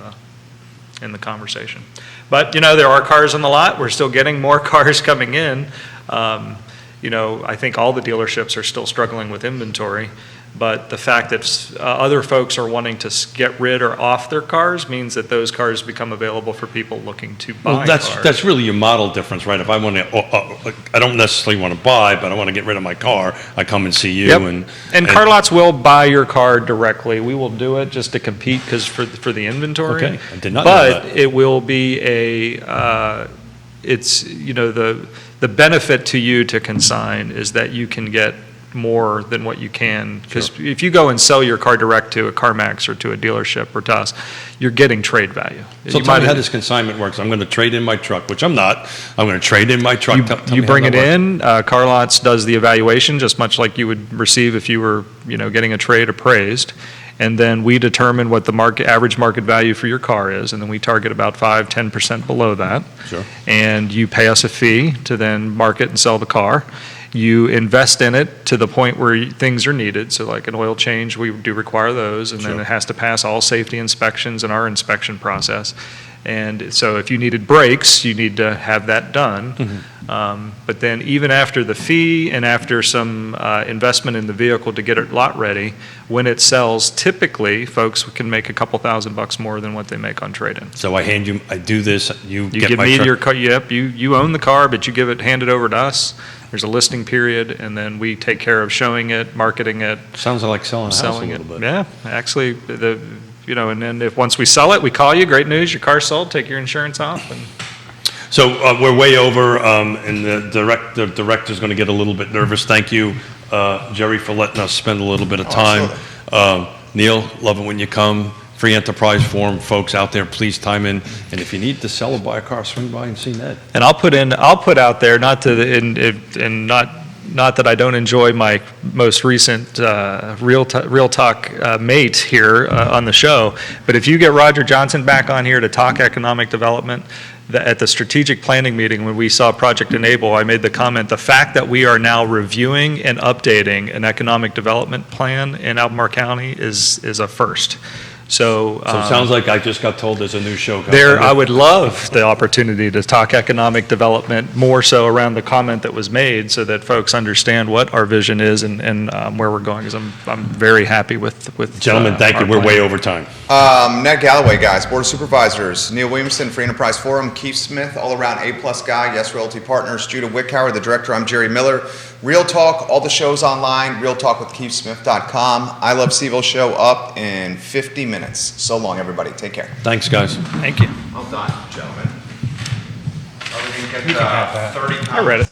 the conversation. But, there are cars on the lot. We're still getting more cars coming in. I think all the dealerships are still struggling with inventory. But the fact that other folks are wanting to get rid or off their cars means that those cars become available for people looking to buy Well, that's cars. really your model difference, right? If I want to, I don't necessarily want to buy, but I want to get rid of my car, I come and see you Yep. and. And CarLotz will buy your car directly. We will do it just to compete because for the inventory. Okay, I did not know But that. it will be it's, the benefit to you to consign is that you can get more than what you can. Because if you go and sell your car direct to a CarMax or to a dealership or to us, you're getting trade value. So You tell me might- how this consignment works. I'm going to trade in my truck, which I'm not. I'm going to trade in my truck. Tell me You how bring that it works. in, CarLotz does the evaluation, just much like you would receive if you were, getting a trade appraised. And then we determine what the average market value for your car is, and then we target about 5-10% below that. Sure. And you pay us a fee to then market and sell the car. You invest in it to the point where things are needed, so like an oil change, we do require those, and then Sure. it has to pass all safety inspections in our inspection process. And so if you needed brakes, you need to have that done. But then even after the fee and after some investment in the vehicle to get it lot ready, when it sells, typically, folks can make a couple $1,000 more than what they make on trade-in. So I do this, you You get give my me truck. your car, yep, you own the car, but you hand it over to us. There's a listing period, and then we take care of showing it, marketing it, Sounds like selling a house a selling it. little bit. Yeah, actually, and then once we sell it, we call you, great news, your car's sold, take your insurance off, and So we're way over, and the director's going to get a little bit nervous. Thank you, Jerry, for letting us spend a little bit of time. Neil, love it when you come. Free Enterprise Forum, folks out there, please time in. And if you need to sell or buy a car, swing by and see Ned. And I'll put out there, not that I don't enjoy my most recent Real Talk mate here on the show, but if you get Roger Johnson back on here to talk economic development, at the strategic planning meeting when we saw Project Enable, I made the comment, the fact that we are now reviewing and updating an economic development plan in Albemarle County is a first. So So it sounds like I just got told there's a new show coming. I would love the opportunity to talk economic development, more so around the comment that was made, so that folks understand what our vision is and where we're going, because I'm very happy with. Gentlemen, thank you. our We're plan. way over time. Ned Gallaway, guys, Board of Supervisors, Neil Williamson, Free Enterprise Forum, Keith Smith, all-around A-plus guy, Yes Realty Partners, Judah Wickhauer, the director, I'm Jerry Miller. Real Talk, all the shows online, realtalkwithkeithsmith.com. I Love CVille show up in 50 minutes. So long, everybody. Take care. Thanks, guys. Thank you. Well done, gentlemen. Oh, we didn't get 30 I read it.